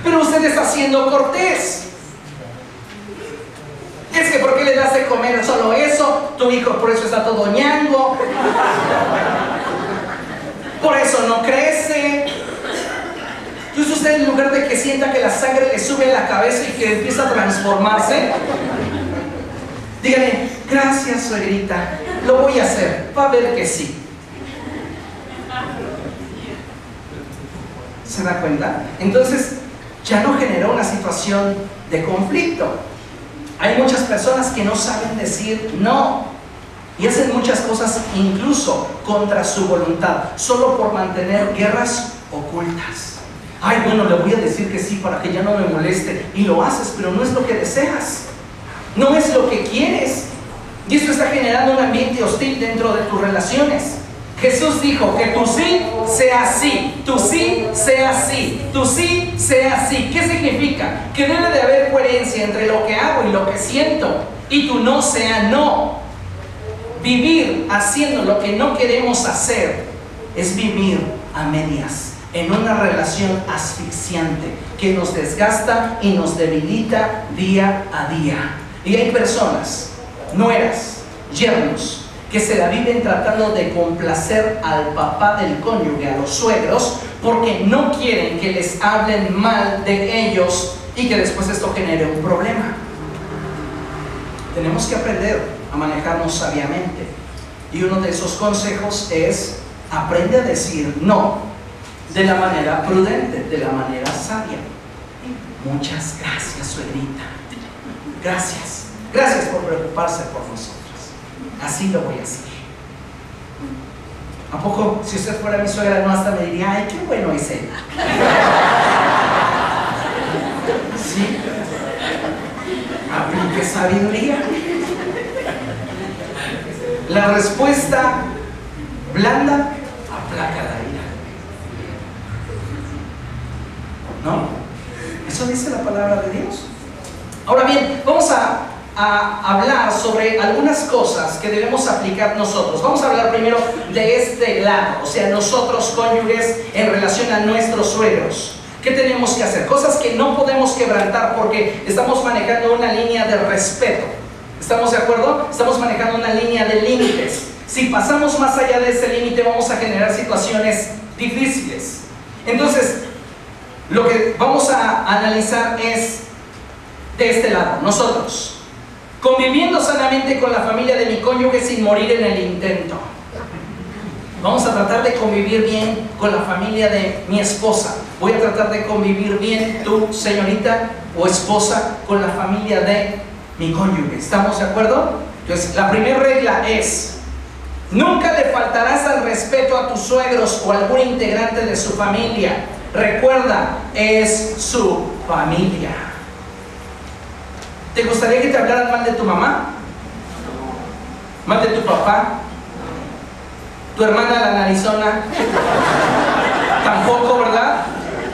pero usted está siendo cortés. Es que ¿por qué le das de comer solo eso? Tu hijo por eso está todo ñango, por eso no crece. Entonces usted, en lugar de que sienta que la sangre le sube a la cabeza y que empieza a transformarse, dígale: gracias suegrita, lo voy a hacer, va a ver que sí. ¿Se da cuenta? Entonces ya no generó una situación de conflicto. Hay muchas personas que no saben decir no y hacen muchas cosas incluso contra su voluntad, solo por mantener guerras ocultas. Ay, bueno, le voy a decir que sí para que ya no me moleste. Y lo haces, pero no es lo que deseas. No es lo que quieres. Y eso está generando un ambiente hostil dentro de tus relaciones. Jesús dijo que tu sí sea sí, tu sí sea sí, tu sí sea sí. ¿Qué significa? Que debe de haber coherencia entre lo que hago y lo que siento. Y tu no sea no. Vivir haciendo lo que no queremos hacer es vivir a medias, en una relación asfixiante que nos desgasta y nos debilita día a día. Y hay personas, nueras, yernos, que se la viven tratando de complacer al papá del cónyuge, a los suegros, porque no quieren que les hablen mal de ellos y que después esto genere un problema. Tenemos que aprender a manejarnos sabiamente, y uno de esos consejos es: aprende a decir no de la manera prudente, de la manera sabia. Muchas gracias, suegrita. Gracias. Gracias por preocuparse por nosotros. Así lo voy a hacer. ¿A poco si usted fuera mi suegra no hasta me diría: ay, qué bueno es él? Sí. Aplique sabiduría. La respuesta blanda aplaca la ira. ¿No? Eso dice la palabra de Dios. Ahora bien, vamos a hablar sobre algunas cosas que debemos aplicar nosotros. Vamos a hablar primero de este lado, o sea, nosotros cónyuges en relación a nuestros suegros. ¿Qué tenemos que hacer? Cosas que no podemos quebrantar porque estamos manejando una línea de respeto. ¿Estamos de acuerdo? Estamos manejando una línea de límites. Si pasamos más allá de ese límite vamos a generar situaciones difíciles. Entonces, lo que vamos a analizar es de este lado, nosotros, conviviendo sanamente con la familia de mi cónyuge sin morir en el intento. Vamos a tratar de convivir bien con la familia de mi esposa. Voy a tratar de convivir bien, tú, señorita o esposa, con la familia de mi cónyuge. ¿Estamos de acuerdo? Entonces, la primera regla es: nunca le faltarás al respeto a tus suegros o a algún integrante de su familia. Recuerda, es su familia. ¿Te gustaría que te hablaran mal de tu mamá? ¿Mal de tu papá? ¿Tu hermana la narizona? Tampoco, ¿verdad?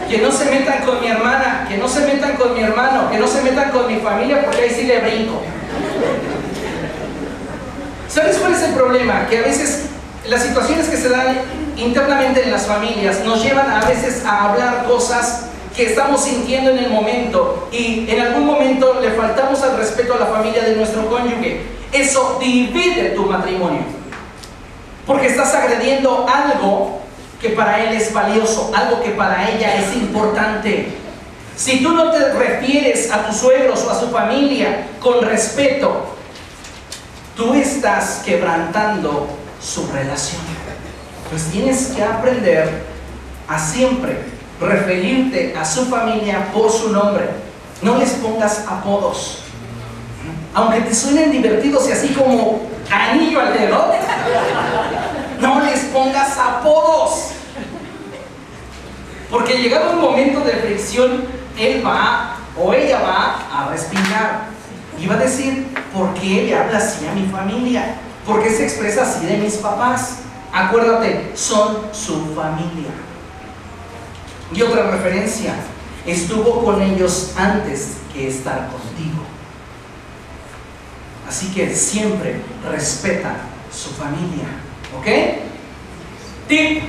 Que no se metan con mi hermana, que no se metan con mi hermano, que no se metan con mi familia, porque ahí sí le brinco. ¿Sabes cuál es el problema? Que a veces las situaciones que se dan internamente en las familias nos llevan a veces a hablar cosas que estamos sintiendo en el momento, y en algún momento le faltamos al respeto a la familia de nuestro cónyuge. Eso divide tu matrimonio, porque estás agrediendo algo que para él es valioso, algo que para ella es importante. Si tú no te refieres a tus suegros o a su familia con respeto, tú estás quebrantando su relación. Pues tienes que aprender a siempre referirte a su familia por su nombre. No les pongas apodos, aunque te suenen divertidos y así como anillo al dedo. No les pongas apodos, porque llegado un momento de fricción, él va o ella va a respingar y va a decir: ¿por qué le habla así a mi familia? ¿Por qué se expresa así de mis papás? Acuérdate, son su familia. Y otra referencia: estuvo con ellos antes que estar contigo. Así que siempre respeta su familia, ¿ok? Tip: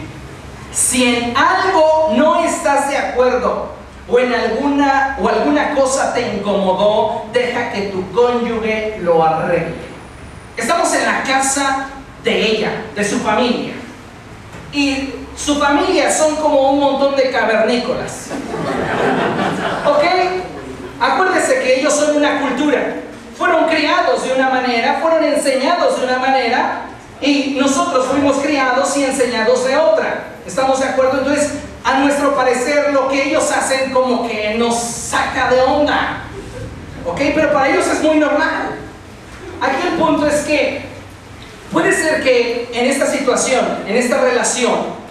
si en algo no estás de acuerdo o en alguna cosa te incomodó, deja que tu cónyuge lo arregle. Estamos en la casa de ella, de su familia, y su familia son como un montón de cavernícolas, ¿ok? Acuérdese que ellos son una cultura, fueron criados de una manera, fueron enseñados de una manera, y nosotros fuimos criados y enseñados de otra. ¿Estamos de acuerdo? Entonces, a nuestro parecer, lo que ellos hacen como que nos saca de onda, ¿ok? Pero para ellos es muy normal. Aquí el punto es que puede ser que en esta situación, en esta relación,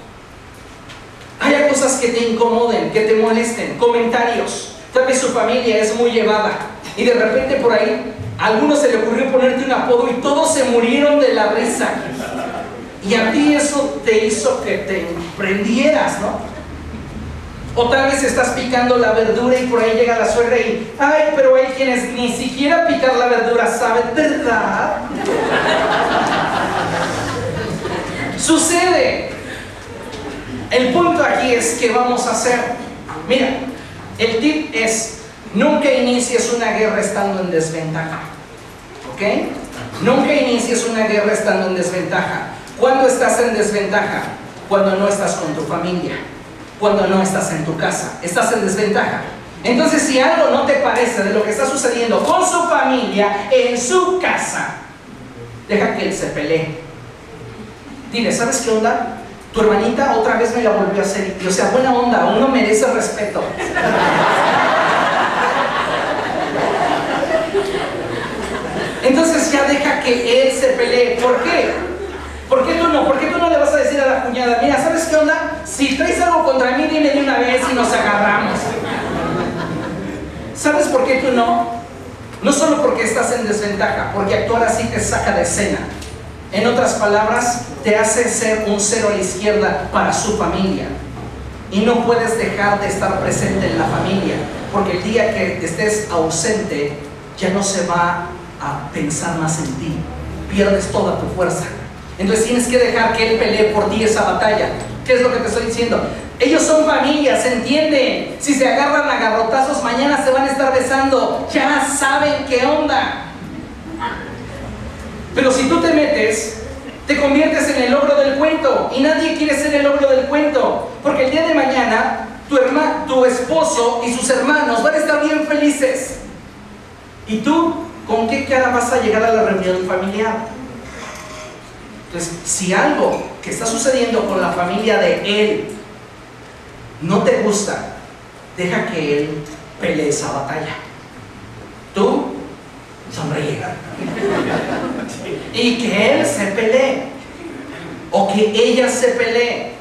haya cosas que te incomoden, que te molesten, comentarios. Tal vez su familia es muy llevada y de repente por ahí a alguno se le ocurrió ponerte un apodo y todos se murieron de la risa. Y a ti eso te hizo que te prendieras, ¿no? O tal vez estás picando la verdura y por ahí llega la suegra y ay, pero hay quienes ni siquiera picar la verdura saben, ¿verdad? Sucede. El punto aquí es que vamos a hacer. Mira, el tip es: nunca inicies una guerra estando en desventaja. ¿Ok? Nunca inicies una guerra estando en desventaja. ¿Cuándo estás en desventaja? Cuando no estás con tu familia. Cuando no estás en tu casa. Estás en desventaja. Entonces, si algo no te parece de lo que está sucediendo con su familia en su casa, deja que él se pelee. Dile, ¿sabes qué onda? Tu hermanita otra vez me la volvió a hacer. Y, o sea, buena onda, uno merece respeto. Entonces ya deja que él se pelee. ¿Por qué? ¿Por qué tú no? ¿Por qué tú no le vas a decir a la cuñada, mira, ¿sabes qué onda? Si traes algo contra mí, dime de una vez y nos agarramos? ¿Sabes por qué tú no? No solo porque estás en desventaja, porque actuar así te saca de escena. En otras palabras, te hace ser un cero a la izquierda para su familia. Y no puedes dejar de estar presente en la familia, porque el día que estés ausente, ya no se va a pensar más en ti. Pierdes toda tu fuerza. Entonces tienes que dejar que él pelee por ti esa batalla. ¿Qué es lo que te estoy diciendo? Ellos son familias, ¿se entienden? Si se agarran a garrotazos, mañana se van a estar besando. Ya saben qué onda. Pero si tú te metes, te conviertes en el ogro del cuento. Y nadie quiere ser el ogro del cuento. Porque el día de mañana, tu esposo y sus hermanos van a estar bien felices. ¿Y tú con qué cara vas a llegar a la reunión familiar? Entonces, si algo que está sucediendo con la familia de él no te gusta, deja que él pelee esa batalla. Tú sonríe. Y que él se pelee. O que ella se pelee.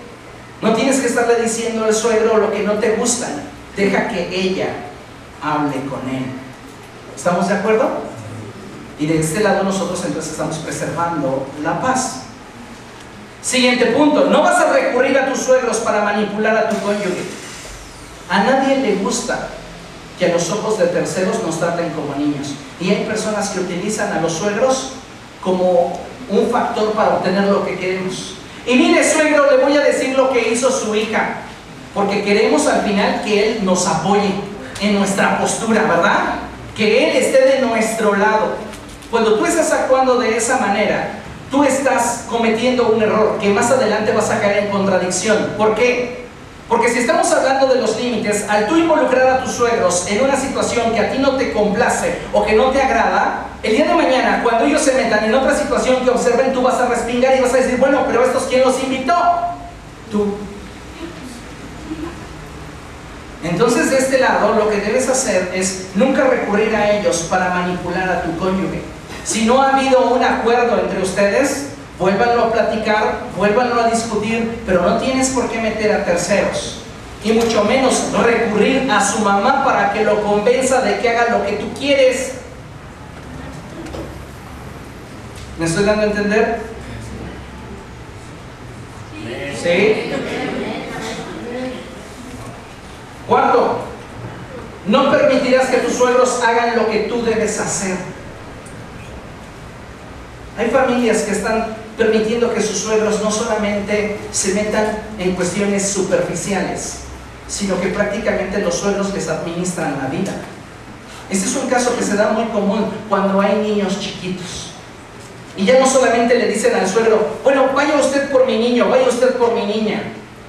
No tienes que estarle diciendo al suegro lo que no te gusta. Deja que ella hable con él. ¿Estamos de acuerdo? Y de este lado nosotros entonces estamos preservando la paz. Siguiente punto: no vas a recurrir a tus suegros para manipular a tu cónyuge. A nadie le gusta que a los ojos de terceros nos traten como niños. Y hay personas que utilizan a los suegros como un factor para obtener lo que queremos. Y mire, suegro, le voy a decir lo que hizo su hija, porque queremos al final que él nos apoye en nuestra postura, ¿verdad? Que él esté de nuestro lado. Cuando tú estás actuando de esa manera, tú estás cometiendo un error que más adelante vas a caer en contradicción. ¿Por qué? Porque si estamos hablando de los límites, al tú involucrar a tus suegros en una situación que a ti no te complace o que no te agrada, el día de mañana, cuando ellos se metan en otra situación que observen, tú vas a respingar y vas a decir, bueno, pero ¿estos quién los invitó? Tú. Entonces, de este lado, lo que debes hacer es nunca recurrir a ellos para manipular a tu cónyuge. Si no ha habido un acuerdo entre ustedes, vuélvanlo a platicar, vuélvanlo a discutir, pero no tienes por qué meter a terceros. Y mucho menos recurrir a su mamá para que lo convenza de que haga lo que tú quieres. ¿Me estoy dando a entender? ¿Sí? Cuarto, no permitirás que tus suegros hagan lo que tú debes hacer. Hay familias que están permitiendo que sus suegros no solamente se metan en cuestiones superficiales, sino que prácticamente los suegros les administran la vida. Este es un caso que se da muy común cuando hay niños chiquitos. Y ya no solamente le dicen al suegro, bueno, vaya usted por mi niño, vaya usted por mi niña,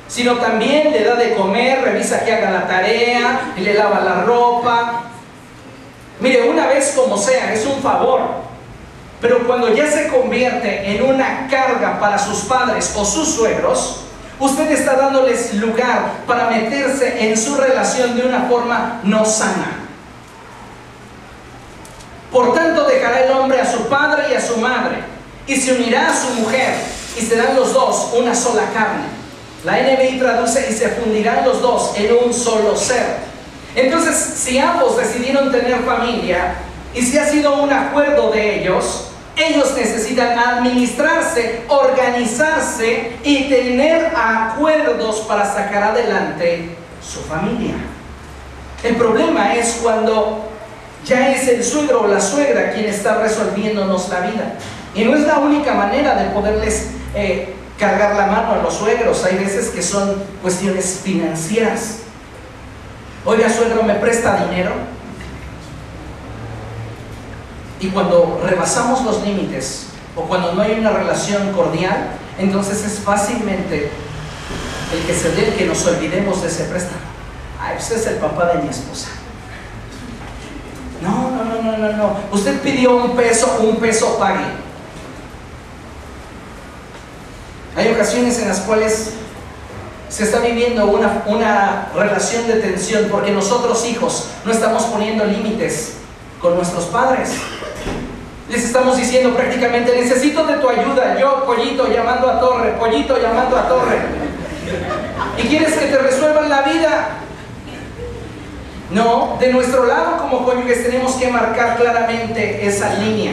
sino también le da de comer, revisa que haga la tarea, le lava la ropa. Mire, una vez como sea, es un favor. Pero cuando ya se convierte en una carga para sus padres o sus suegros, usted está dándoles lugar para meterse en su relación de una forma no sana. Por tanto, dejará el hombre a su padre y a su madre, y se unirá a su mujer, y serán los dos una sola carne. La NBI traduce: y se fundirán los dos en un solo ser. Entonces, si ambos decidieron tener familia y si ha sido un acuerdo de ellos necesitan administrarse, organizarse y tener acuerdos para sacar adelante su familia. El problema es cuando ya es el suegro o la suegra quien está resolviéndonos la vida. Y no es la única manera de poderles cargar la mano a los suegros. Hay veces que son cuestiones financieras. Oiga, suegro, ¿me presta dinero? Y cuando rebasamos los límites o cuando no hay una relación cordial, entonces es fácilmente el que se dé que nos olvidemos de ese préstamo. Ay, usted es el papá de mi esposa. No. Usted pidió un peso pague. Hay ocasiones en las cuales se está viviendo una relación de tensión porque nosotros, hijos, no estamos poniendo límites con nuestros padres. Les estamos diciendo prácticamente: necesito de tu ayuda. Yo, pollito, llamando a torre, pollito, llamando a torre. ¿Y quieres que te resuelvan la vida? No, de nuestro lado como cónyuges tenemos que marcar claramente esa línea.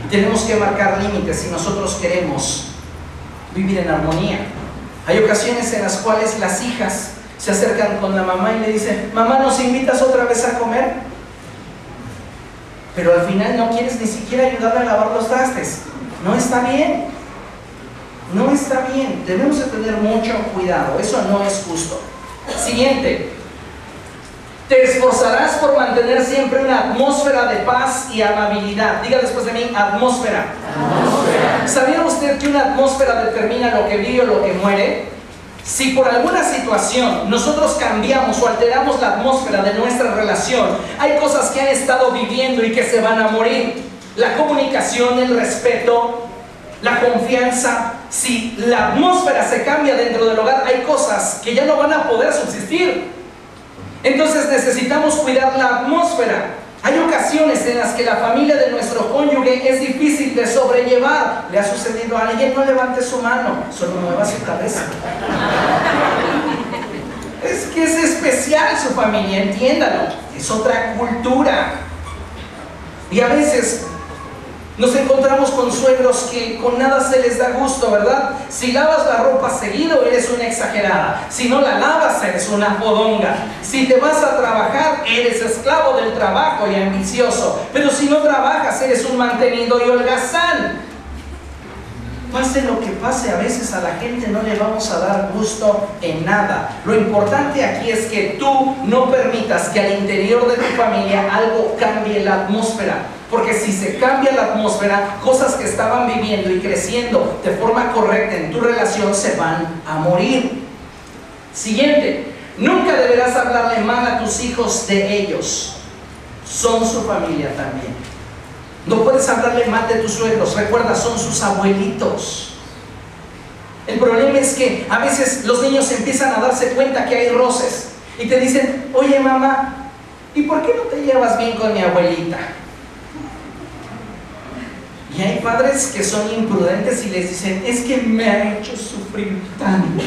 Tenemos que marcar límites si nosotros queremos vivir en armonía. Hay ocasiones en las cuales las hijas se acercan con la mamá y le dicen: mamá, ¿nos invitas otra vez a comer? Pero al final no quieres ni siquiera ayudarle a lavar los trastes. No está bien. No está bien. Debemos de tener mucho cuidado. Eso no es justo. Siguiente. Te esforzarás por mantener siempre una atmósfera de paz y amabilidad. Diga después de mí: atmósfera. ¿Sabía usted que una atmósfera determina lo que vive o lo que muere? Si por alguna situación nosotros cambiamos o alteramos la atmósfera de nuestra relación, hay cosas que han estado viviendo y que se van a morir. La comunicación, el respeto, la confianza. Si la atmósfera se cambia dentro del hogar, hay cosas que ya no van a poder subsistir. Entonces necesitamos cuidar la atmósfera. Hay ocasiones en las que la familia de nuestro cónyuge es difícil de sobrellevar. ¿Le ha sucedido a alguien? No levante su mano, solo mueva su cabeza. Es que es especial su familia, entiéndalo. Es otra cultura. Y a veces nos encontramos con suegros que con nada se les da gusto, ¿verdad? Si lavas la ropa seguido, eres una exagerada. Si no la lavas, eres una fodonga. Si te vas a trabajar, eres esclavo del trabajo y ambicioso. Pero si no trabajas, eres un mantenido y holgazán. Pase lo que pase, a veces a la gente no le vamos a dar gusto en nada. Lo importante aquí es que tú no permitas que al interior de tu familia algo cambie la atmósfera. Porque si se cambia la atmósfera, cosas que estaban viviendo y creciendo de forma correcta en tu relación se van a morir. Siguiente, nunca deberás hablarle mal a tus hijos de ellos. Son su familia también. No puedes hablarle mal de tus suegros. Recuerda, son sus abuelitos. El problema es que a veces los niños empiezan a darse cuenta que hay roces y te dicen: oye mamá, ¿y por qué no te llevas bien con mi abuelita? Y hay padres que son imprudentes y les dicen: es que me ha hecho sufrir tanto.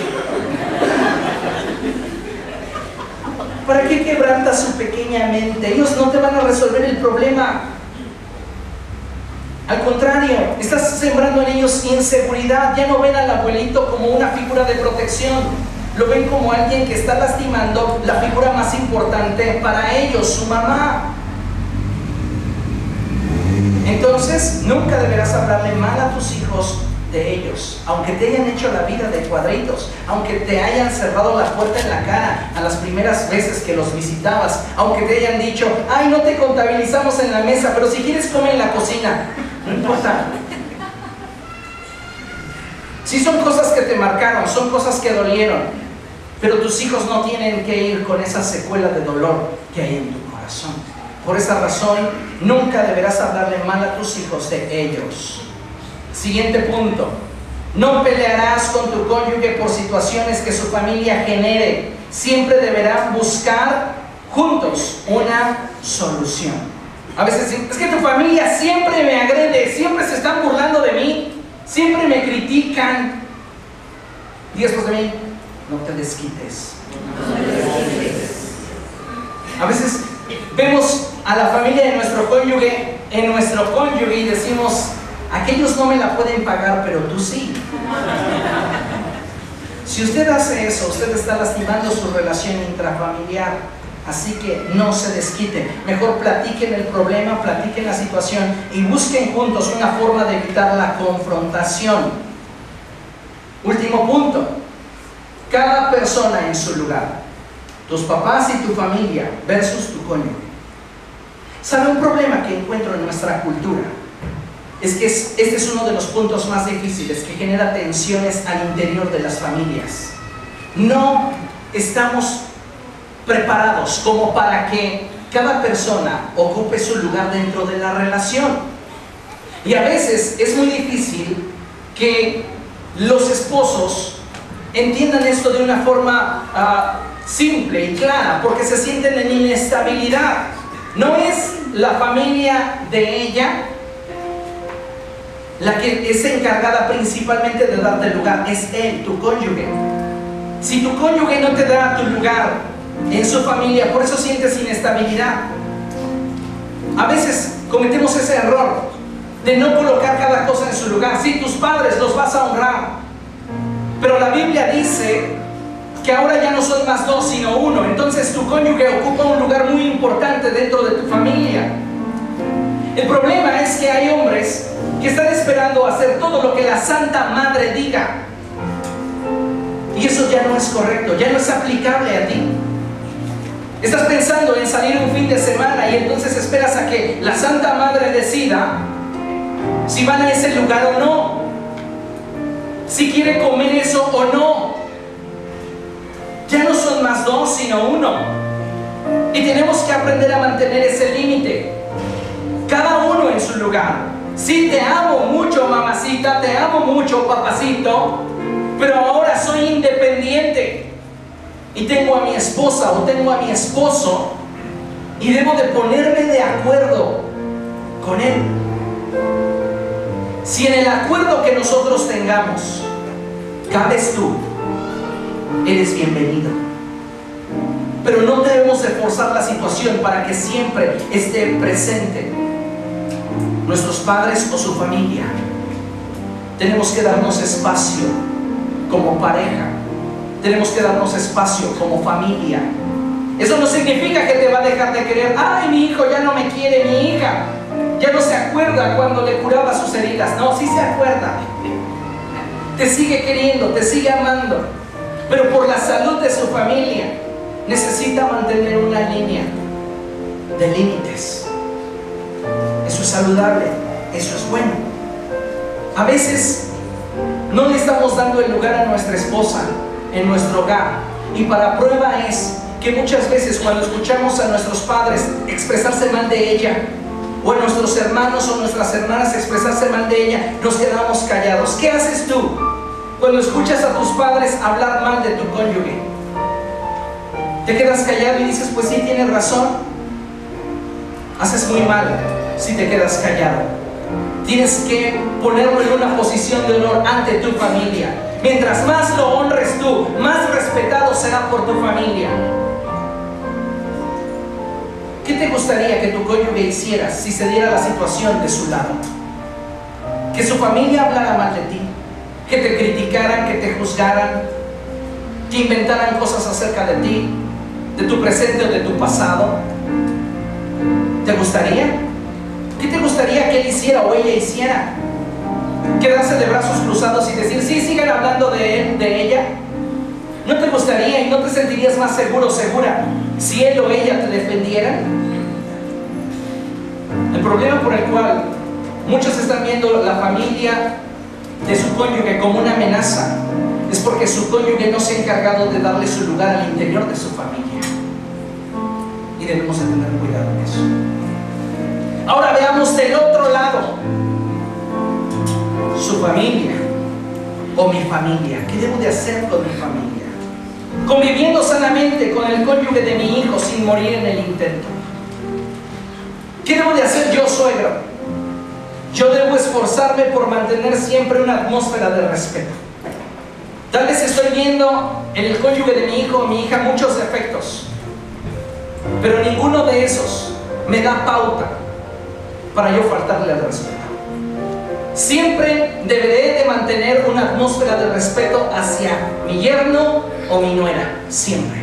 ¿Para qué quebrantas su pequeña mente? Ellos no te van a resolver el problema. Al contrario, estás sembrando en ellos inseguridad. Ya no ven al abuelito como una figura de protección. Lo ven como alguien que está lastimando la figura más importante para ellos, su mamá. Entonces, nunca deberás hablarle mal a tus hijos de ellos, aunque te hayan hecho la vida de cuadritos, aunque te hayan cerrado la puerta en la cara a las primeras veces que los visitabas, aunque te hayan dicho: ay, no te contabilizamos en la mesa, pero si quieres come en la cocina. No importa. Sí, son cosas que te marcaron, son cosas que dolieron, pero tus hijos no tienen que ir con esa secuela de dolor que hay en tu corazón. Por esa razón, nunca deberás hablarle mal a tus hijos de ellos. Siguiente punto. No pelearás con tu cónyuge por situaciones que su familia genere. Siempre deberán buscar juntos una solución. A veces dicen: es que tu familia siempre me agrede, siempre se están burlando de mí, siempre me critican. Di después de mí, no te desquites. A veces vemos a la familia de nuestro cónyuge, y decimos, aquellos no me la pueden pagar, pero tú sí. Si usted hace eso, usted está lastimando su relación intrafamiliar. Así que no se desquite. Mejor platiquen el problema, platiquen la situación y busquen juntos una forma de evitar la confrontación. Último punto. Cada persona en su lugar. Tus papás y tu familia versus tu cónyuge. ¿Sabe un problema que encuentro en nuestra cultura? Es que este es uno de los puntos más difíciles que genera tensiones al interior de las familias. No estamos preparados como para que cada persona ocupe su lugar dentro de la relación. Y a veces es muy difícil que los esposos entiendan esto de una forma simple y clara, porque se sienten en inestabilidad. No es la familia de ella la que es encargada principalmente de darte lugar, es él, tu cónyuge. Si tu cónyuge no te da tu lugar en su familia, por eso sientes inestabilidad. A veces cometemos ese error de no colocar cada cosa en su lugar. Sí, tus padres los vas a honrar, pero la Biblia dice que ahora ya no son más dos sino uno. Entonces tu cónyuge ocupa un lugar muy importante dentro de tu familia. El problema es que hay hombres que están esperando hacer todo lo que la Santa Madre diga, y eso ya no es correcto, ya no es aplicable a ti. Estás pensando en salir un fin de semana y entonces esperas a que la Santa Madre decida si van a ese lugar o no, si quiere comer eso o no. Ya no son más dos sino uno, y tenemos que aprender a mantener ese límite, cada uno en su lugar. Sí, te amo mucho, mamacita, te amo mucho, papacito, pero ahora soy independiente y tengo a mi esposa o tengo a mi esposo y debo de ponerme de acuerdo con él. Si en el acuerdo que nosotros tengamos cabes tú, eres bienvenido, pero no debemos de forzar la situación para que siempre esté presente nuestros padres o su familia. Tenemos que darnos espacio como pareja, tenemos que darnos espacio como familia. Eso no significa que te va a dejar de querer. Ay, mi hijo ya no me quiere, mi hija ya no se acuerda cuando le curaba sus heridas. No, sí se acuerda, te sigue queriendo, te sigue amando, pero por la salud de su familia necesita mantener una línea de límites. Eso es saludable, eso es bueno. A veces no le estamos dando el lugar a nuestra esposa en nuestro hogar, y para prueba es que muchas veces cuando escuchamos a nuestros padres expresarse mal de ella, o a nuestros hermanos o nuestras hermanas expresarse mal de ella, nos quedamos callados. ¿Qué haces tú cuando escuchas a tus padres hablar mal de tu cónyuge? Te quedas callado y dices, pues sí, tienes razón. Haces muy mal si te quedas callado. Tienes que ponerlo en una posición de honor ante tu familia. Mientras más lo honres tú, más respetado será por tu familia. ¿Qué te gustaría que tu cónyuge hiciera si se diera la situación de su lado? Que su familia hablara mal de ti, que te criticaran, que te juzgaran, que inventaran cosas acerca de ti, de tu presente o de tu pasado. ¿Te gustaría? ¿Qué te gustaría que él hiciera o ella hiciera? ¿Quedarse de brazos cruzados y decir, sí, sigan hablando de él, de ella? ¿No te gustaría y no te sentirías más seguro o segura si él o ella te defendiera? El problema por el cual muchos están viendo la familia de su cónyuge como una amenaza es porque su cónyuge no se ha encargado de darle su lugar al interior de su familia. Y debemos de tener cuidado en eso. Ahora veamos del otro lado, su familia o mi familia. ¿Qué debo de hacer con mi familia? Conviviendo sanamente con el cónyuge de mi hijo sin morir en el intento. ¿Qué debo de hacer yo, suegro? Yo debo esforzarme por mantener siempre una atmósfera de respeto. Tal vez estoy viendo en el cónyuge de mi hijo o mi hija muchos defectos, pero ninguno de esos me da pauta para yo faltarle al respeto. Siempre deberé de mantener una atmósfera de respeto hacia mi yerno o mi nuera, siempre.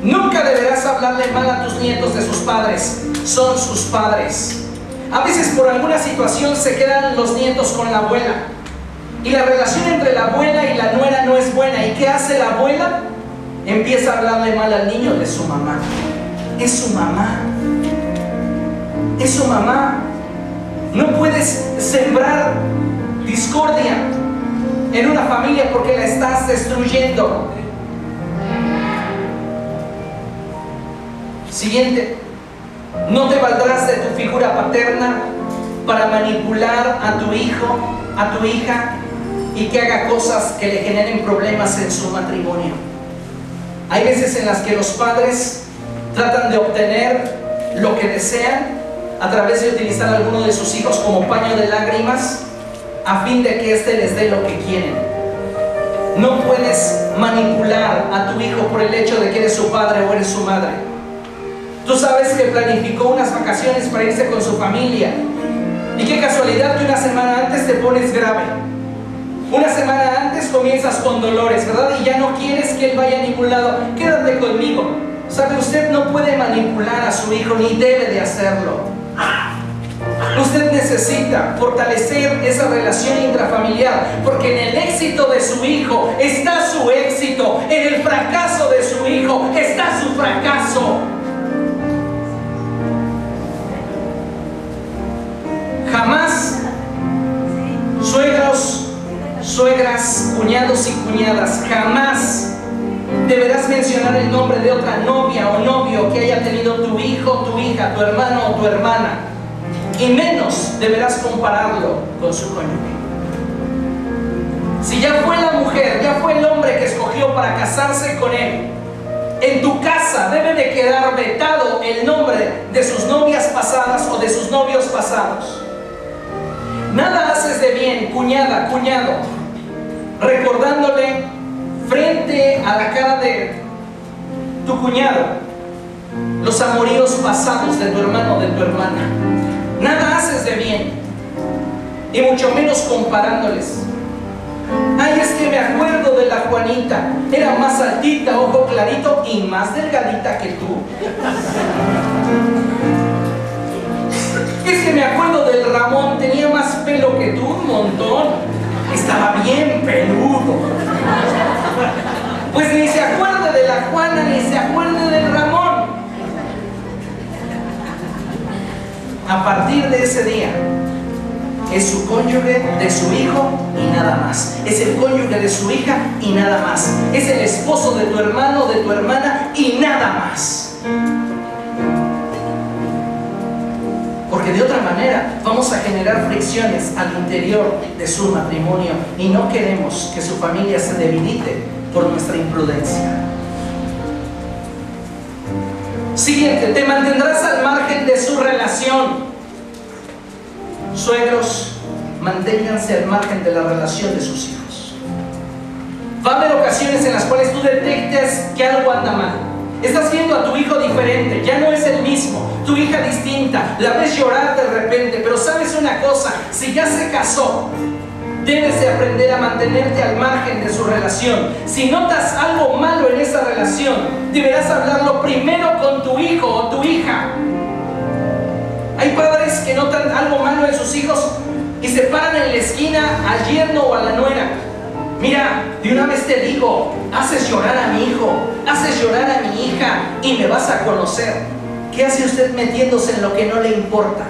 Nunca deberás hablarle mal a tus nietos de sus padres, son sus padres. A veces por alguna situación se quedan los nietos con la abuela y la relación entre la abuela y la nuera no es buena. ¿Y qué hace la abuela? Empieza a hablarle mal al niño de su mamá. Es su mamá. Es su mamá. No puedes sembrar discordia en una familia porque la estás destruyendo. Siguiente. No te valdrás de tu figura paterna para manipular a tu hijo, a tu hija, y que haga cosas que le generen problemas en su matrimonio. Hay veces en las que los padres tratan de obtener lo que desean a través de utilizar a alguno de sus hijos como paño de lágrimas a fin de que éste les dé lo que quieren. No puedes manipular a tu hijo por el hecho de que eres su padre o eres su madre. Tú sabes que planificó unas vacaciones para irse con su familia y qué casualidad que una semana antes te pones grave. Una semana antes comienzas con dolores, ¿verdad? Y ya no quieres que él vaya a ningún lado. Quédate conmigo. ¿Sabe? Usted no puede manipular a su hijo ni debe de hacerlo. Usted necesita fortalecer esa relación intrafamiliar, porque en el éxito de su hijo está su éxito, en el fracaso de su hijo está su fracaso. Jamás suegros, suegras, cuñados y cuñadas, jamás deberás mencionar el nombre de otra novia o novio que haya tenido tu hijo, tu hija, tu hermano o tu hermana, y menos deberás compararlo con su cónyuge. Si ya fue la mujer, ya fue el hombre que escogió para casarse con él, en tu casa debe de quedar vetado el nombre de sus novias pasadas o de sus novios pasados. Nada haces de bien, cuñada, cuñado, recordándole frente a la cara de tu cuñado los amoríos pasados de tu hermano o de tu hermana. Nada haces de bien, y mucho menos comparándoles. Ay, es que me acuerdo de la Juanita, era más altita, ojo clarito y más delgadita que tú. Es que me acuerdo del Ramón, tenía más pelo que tú, un montón. Estaba bien peludo. Pues ni se acuerde de la Juana, ni se acuerde del Ramón. A partir de ese día, es su cónyuge de su hijo y nada más. Es el cónyuge de su hija y nada más. Es el esposo de tu hermano, de tu hermana y nada más. Porque de otra manera vamos a generar fricciones al interior de su matrimonio y no queremos que su familia se debilite por nuestra imprudencia. Siguiente, te mantendrás al margen de su relación. Suegros, manténganse al margen de la relación de sus hijos. Va a haber ocasiones en las cuales tú detectes que algo anda mal. Estás viendo a tu hijo diferente, ya no es el mismo, tu hija distinta, la ves llorar de repente, pero sabes una cosa, si ya se casó, debes de aprender a mantenerte al margen de su relación. Si notas algo malo en esa relación, deberás hablarlo primero con tu hijo o tu hija. Hay padres que notan algo malo en sus hijos y se paran en la esquina al yerno o a la nuera. Mira, de una vez te digo, haces llorar a mi hijo, haces llorar a mi hija y me vas a conocer. ¿Qué hace usted metiéndose en lo que no le importa?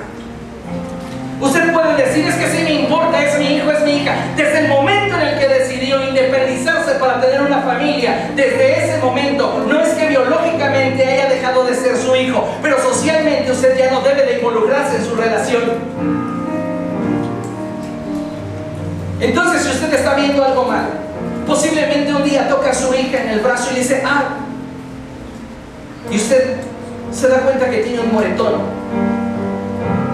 Usted puede decir, es que sí me importa, es mi hijo, es mi hija. Desde el momento en el que decidió independizarse para tener una familia, desde ese momento, no es que biológicamente haya dejado de ser su hijo, pero socialmente usted ya no debe de involucrarse en su relación. Entonces, si usted está viendo algo mal, posiblemente un día toca a su hija en el brazo y le dice, ¡ah! Y usted se da cuenta que tiene un moretón.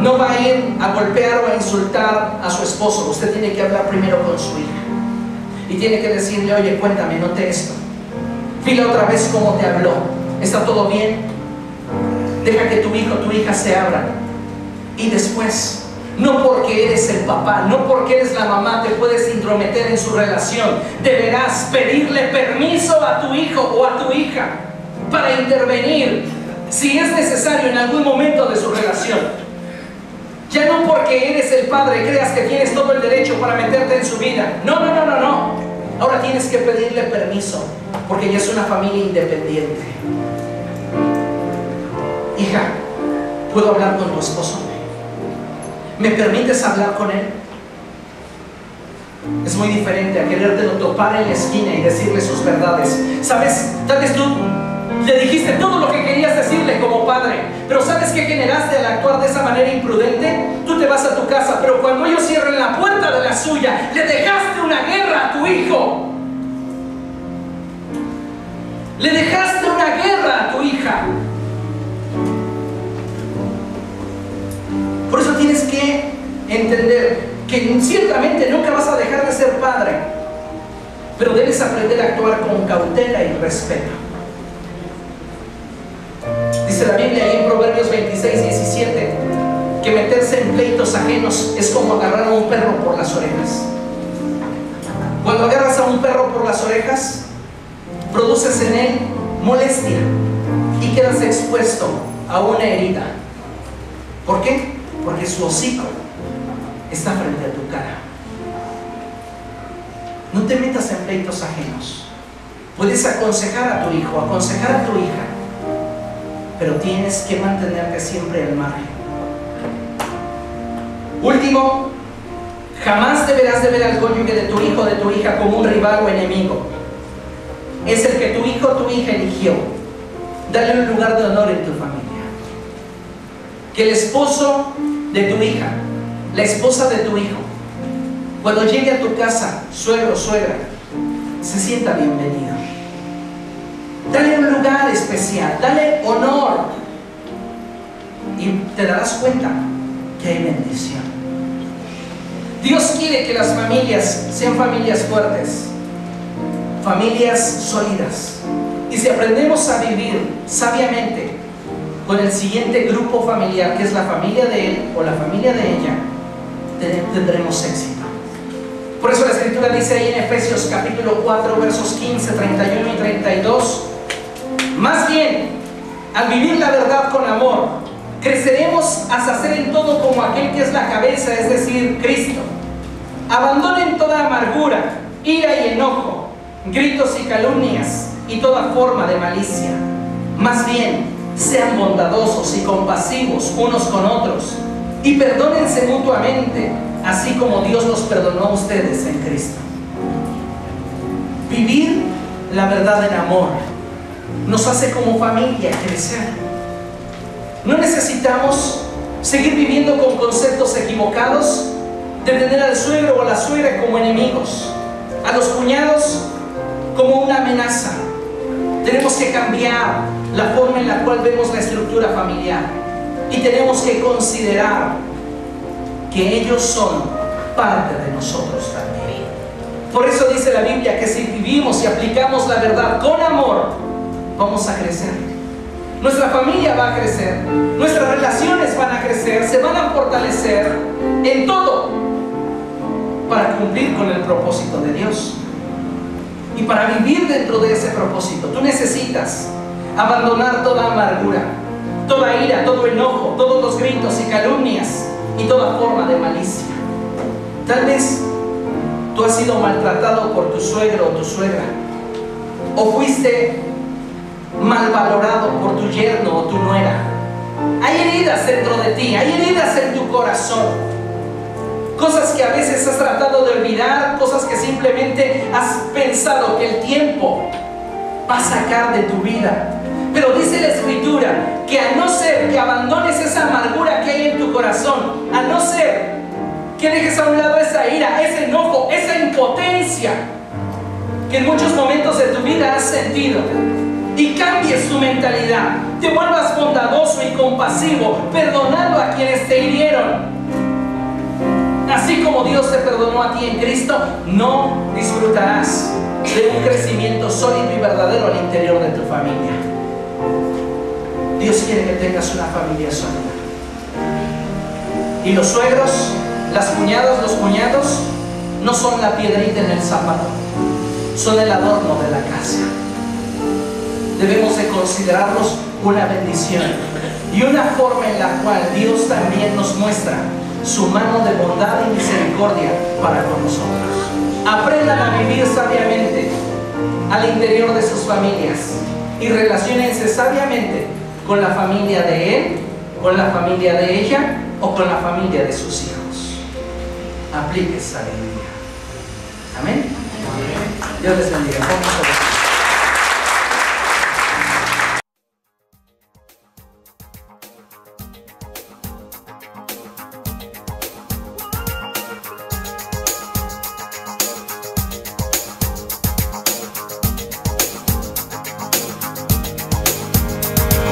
No va a ir a golpear o a insultar a su esposo. Usted tiene que hablar primero con su hija. y tiene que decirle: oye, cuéntame, noté esto. Vi la otra vez cómo te habló. ¿Está todo bien? Deja que tu hijo o tu hija se abran. Y después, no porque eres el papá, no porque eres la mamá, te puedes intrometer en su relación. Deberás pedirle permiso a tu hijo o a tu hija para intervenir, si es necesario, en algún momento de su relación. Ya no porque eres el padre creas que tienes todo el derecho para meterte en su vida. No. Ahora tienes que pedirle permiso, porque ya es una familia independiente. Hija, ¿puedo hablar con tu esposo? ¿Me permites hablar con él? Es muy diferente a querértelo topar en la esquina y decirle sus verdades. ¿Sabes? Tal vez tú le dijiste todo lo que querías decirle como padre, pero ¿sabes qué generaste al actuar de esa manera imprudente? Tú te vas a tu casa, pero cuando ellos cierren la puerta de la suya, le dejaste una guerra a tu hijo. Le dejaste una guerra a tu hija. Por eso tienes que entender que ciertamente nunca vas a dejar de ser padre, pero debes aprender a actuar con cautela y respeto. Dice la Biblia ahí en Proverbios 26:17 que meterse en pleitos ajenos es como agarrar a un perro por las orejas. Cuando agarras a un perro por las orejas, produces en él molestia y quedas expuesto a una herida. ¿Por qué? Porque su hocico está frente a tu cara. No te metas en pleitos ajenos. Puedes aconsejar a tu hijo, aconsejar a tu hija, pero tienes que mantenerte siempre al margen. Último, jamás deberás de ver al cónyuge de tu hijo o de tu hija como un rival o enemigo. Es el que tu hijo o tu hija eligió. Dale un lugar de honor en tu familia. Que el esposo de tu hija, la esposa de tu hijo, cuando llegue a tu casa, suegro o suegra, se sienta bienvenido. Dale un lugar especial, dale honor, y te darás cuenta que hay bendición. Dios quiere que las familias sean familias fuertes, familias sólidas. Y si aprendemos a vivir sabiamente con el siguiente grupo familiar, que es la familia de él o la familia de ella, tendremos éxito. Por eso la Escritura dice ahí en Efesios capítulo 4, versos 15, 31 y 32: más bien, al vivir la verdad con amor, creceremos hasta ser en todo como aquel que es la cabeza, es decir, Cristo. Abandonen toda amargura, ira y enojo, gritos y calumnias y toda forma de malicia. Más bien, sean bondadosos y compasivos unos con otros y perdónense mutuamente, así como Dios los perdonó a ustedes en Cristo. Vivir la verdad en amor nos hace como familia crecer. No necesitamos seguir viviendo con conceptos equivocados de tener al suegro o a la suegra como enemigos, a los cuñados como una amenaza. Tenemos que cambiar la forma en la cual vemos la estructura familiar y tenemos que considerar que ellos son parte de nosotros también. Por eso dice la Biblia que si vivimos y aplicamos la verdad con amor, vamos a crecer. Nuestra familia va a crecer, nuestras relaciones van a crecer, se van a fortalecer en todo para cumplir con el propósito de Dios. Y para vivir dentro de ese propósito, tú necesitas abandonar toda amargura, toda ira, todo enojo, todos los gritos y calumnias y toda forma de malicia. Tal vez tú has sido maltratado por tu suegro o tu suegra, o fuiste mal valorado por tu yerno o tu nuera. Hay heridas dentro de ti, hay heridas en tu corazón, cosas que a veces has tratado de olvidar, cosas que simplemente has pensado que el tiempo va a sacar de tu vida. Pero dice la Escritura que a no ser que abandones esa amargura que hay en tu corazón, a no ser que dejes a un lado esa ira, ese enojo, esa impotencia que en muchos momentos de tu vida has sentido, y cambies tu mentalidad, te vuelvas bondadoso y compasivo, perdonando a quienes te hirieron, Así como Dios te perdonó a ti en Cristo, no disfrutarás de un crecimiento sólido y verdadero al interior de tu familia. Dios quiere que tengas una familia sólida. Y los suegros, las cuñadas, los cuñados no son la piedrita en el zapato, son el adorno de la casa. Debemos de considerarlos una bendición y una forma en la cual Dios también nos muestra su mano de bondad y misericordia para con nosotros. Aprendan a vivir sabiamente al interior de sus familias y relaciónense sabiamente con la familia de él, con la familia de ella o con la familia de sus hijos. Aplique sabiduría. Amén. Dios les bendiga. Vamos a ver.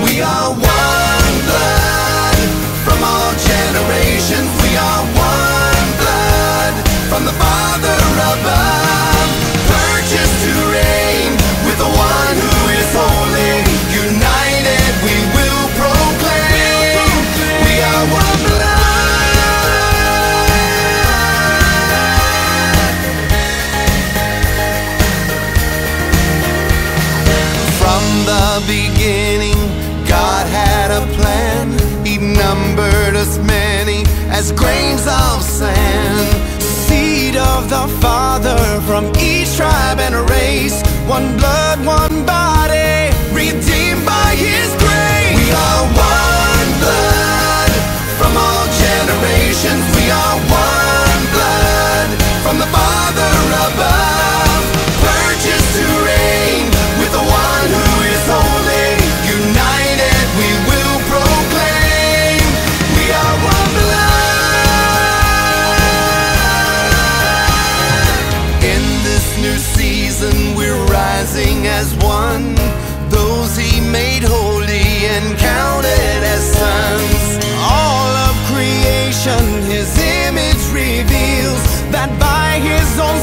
We are one blood from all generations. We are one blood from the Father above, purchased to reign with the one who is holy. United we will proclaim. We are one blood. From the beginning, God had a plan. He numbered us many as grains of sand. Seed of the Father from each tribe and race. One blood, one body, redeemed by His grace. We are one blood from all generations. We are one blood from the Father above, purchased to reign with the one who is holy. United we will proclaim. We are one blood. In this new season we're rising as one. Those He made holy and counted as sons. All of creation His image reveals, that by His own